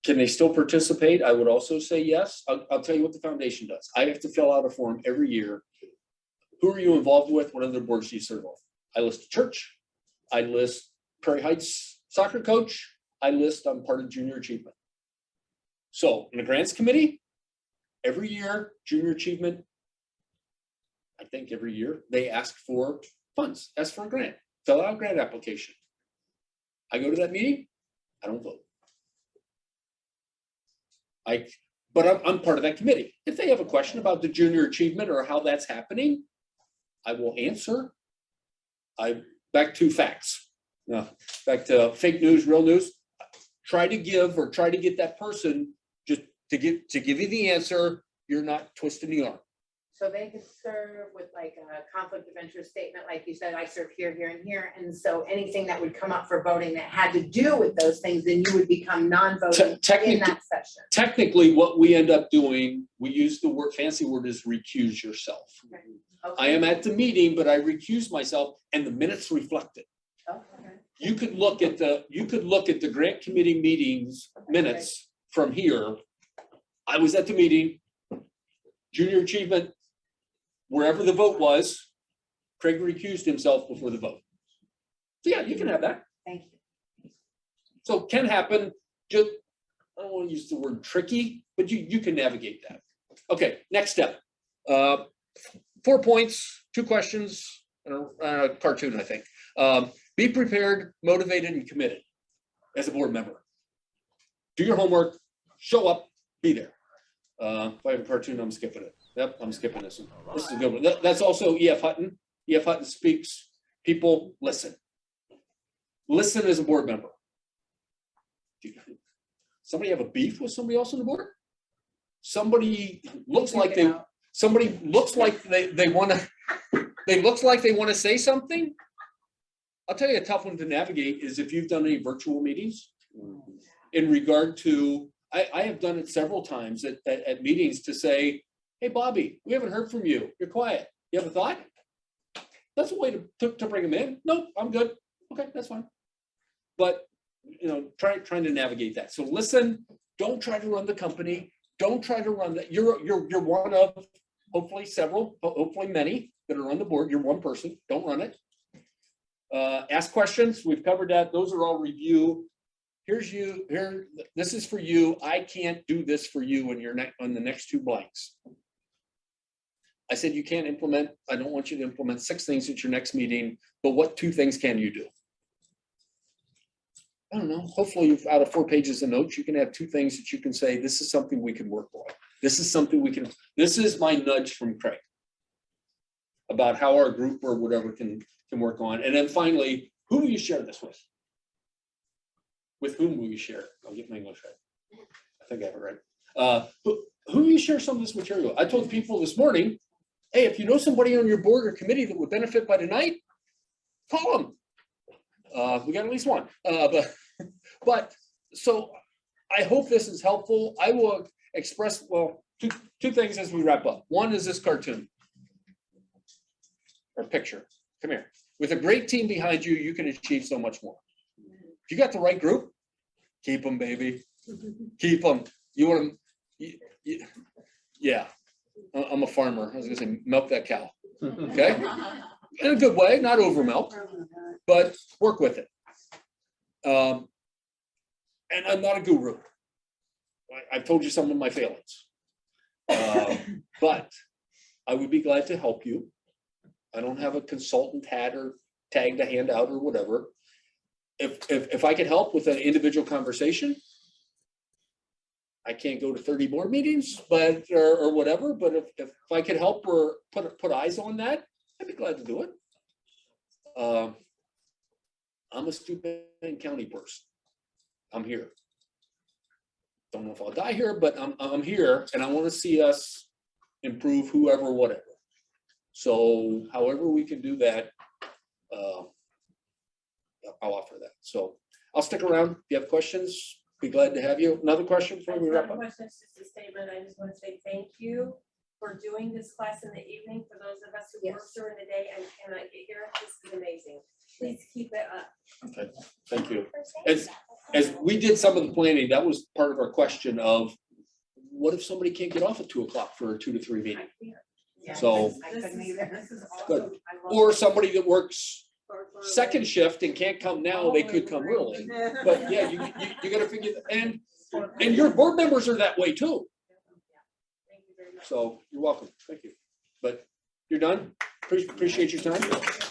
Can they still participate? I would also say yes. I'll tell you what the foundation does. I have to fill out a form every year. Who are you involved with? What other boards do you serve on? I list a church, I list Prairie Heights soccer coach. I list I'm part of junior achievement. So in the grants committee, every year, junior achievement, I think every year, they ask for funds, ask for a grant, fill out a grant application. I go to that meeting, I don't vote. But I'm part of that committee. If they have a question about the junior achievement or how that's happening, I will answer. Back to facts. Back to fake news, real news. Try to get that person just to give you the answer. You're not twisting the arm. So they could serve with like a conflict of interest statement, like you said, I serve here, here, and here. And so anything that would come up for voting that had to do with those things, then you would become non-voting in that session. Technically, what we end up doing, we use the fancy word is recuse yourself. Okay. Okay. I am at the meeting, but I recuse myself and the minutes reflect it. Okay. You could look at the grant committee meetings minutes from here. I was at the meeting, junior achievement, wherever the vote was, Craig recused himself before the vote. So yeah, you can have that. Thank you. So it can happen, just, I don't want to use the word tricky, but you can navigate that. Okay, next step. 4 points, 2 questions, and a cartoon, I think. Be prepared, motivated, and committed as a board member. Do your homework, show up, be there. If I have a cartoon, I'm skipping it. Yep, I'm skipping this one. This is a good one. That's also E.F. Hutton. E.F. Hutton speaks. People listen. Listen as a board member. Somebody have a beef with somebody else on the board? Somebody looks like they want to say something. I'll tell you a tough one to navigate is if you've done any virtual meetings in regard to, I have done it several times at meetings to say, hey, Bobby, we haven't heard from you. You're quiet. You have a thought? That's a way to bring them in. Nope, I'm good. Okay, that's fine. But, trying to navigate that. So listen, don't try to run the company. Don't try to run that. You're one of hopefully several, hopefully many that are on the board. You're one person. Don't run it. Ask questions. We've covered that. Those are all review. This is for you. I can't do this for you when you're on the next 2 blanks. I said you can't implement, I don't want you to implement 6 things at your next meeting, but what 2 things can you do? I don't know. Hopefully out of 4 pages of notes, you can have 2 things that you can say, this is something we can work on. This is my nudge from Craig about how our group or whatever can work on. And then finally, who will you share this with? With whom will you share? I'll get my English right. I think I have it right. Who will you share some of this material? I told people this morning, hey, if you know somebody on your board or committee that would benefit by tonight, call them. We got at least one. But so I hope this is helpful. I will express, two things as we wrap up. One is this cartoon or picture. Come here. With a great team behind you, you can achieve so much more. If you got the right group, keep them, baby. Keep them. You want them. Yeah. I'm a farmer. I was gonna say, milk that cow. Okay. In a good way, not over milk, but work with it. And I'm not a guru. I've told you some of my failings, but I would be glad to help you. I don't have a consultant hat or tag to hand out or whatever. If I could help with an individual conversation, I can't go to 30 board meetings, but or whatever. But if I could help or put eyes on that, I'd be glad to do it. I'm a Steuben County person. I'm here. Don't know if I'll die here, but I'm here, and I want to see us improve whoever, whatever. So however we can do that, I'll offer that. So I'll stick around. If you have questions, be glad to have you. Another question before we wrap up? Question, it's just a statement. I just want to say thank you for doing this class in the evening. For those of us who work during the day and cannot get here, this is amazing. Please keep it up. Okay, thank you. As we did some of the planning, that was part of our question of what if somebody can't get off at 2 o'clock for a 2 to 3 meeting? Yeah, So I couldn't either. good. Or somebody that works second shift and can't come now, they could come early. But yeah, you gotta figure, and your board members are that way too. So you're welcome. Thank you. But you're done. Appreciate your time.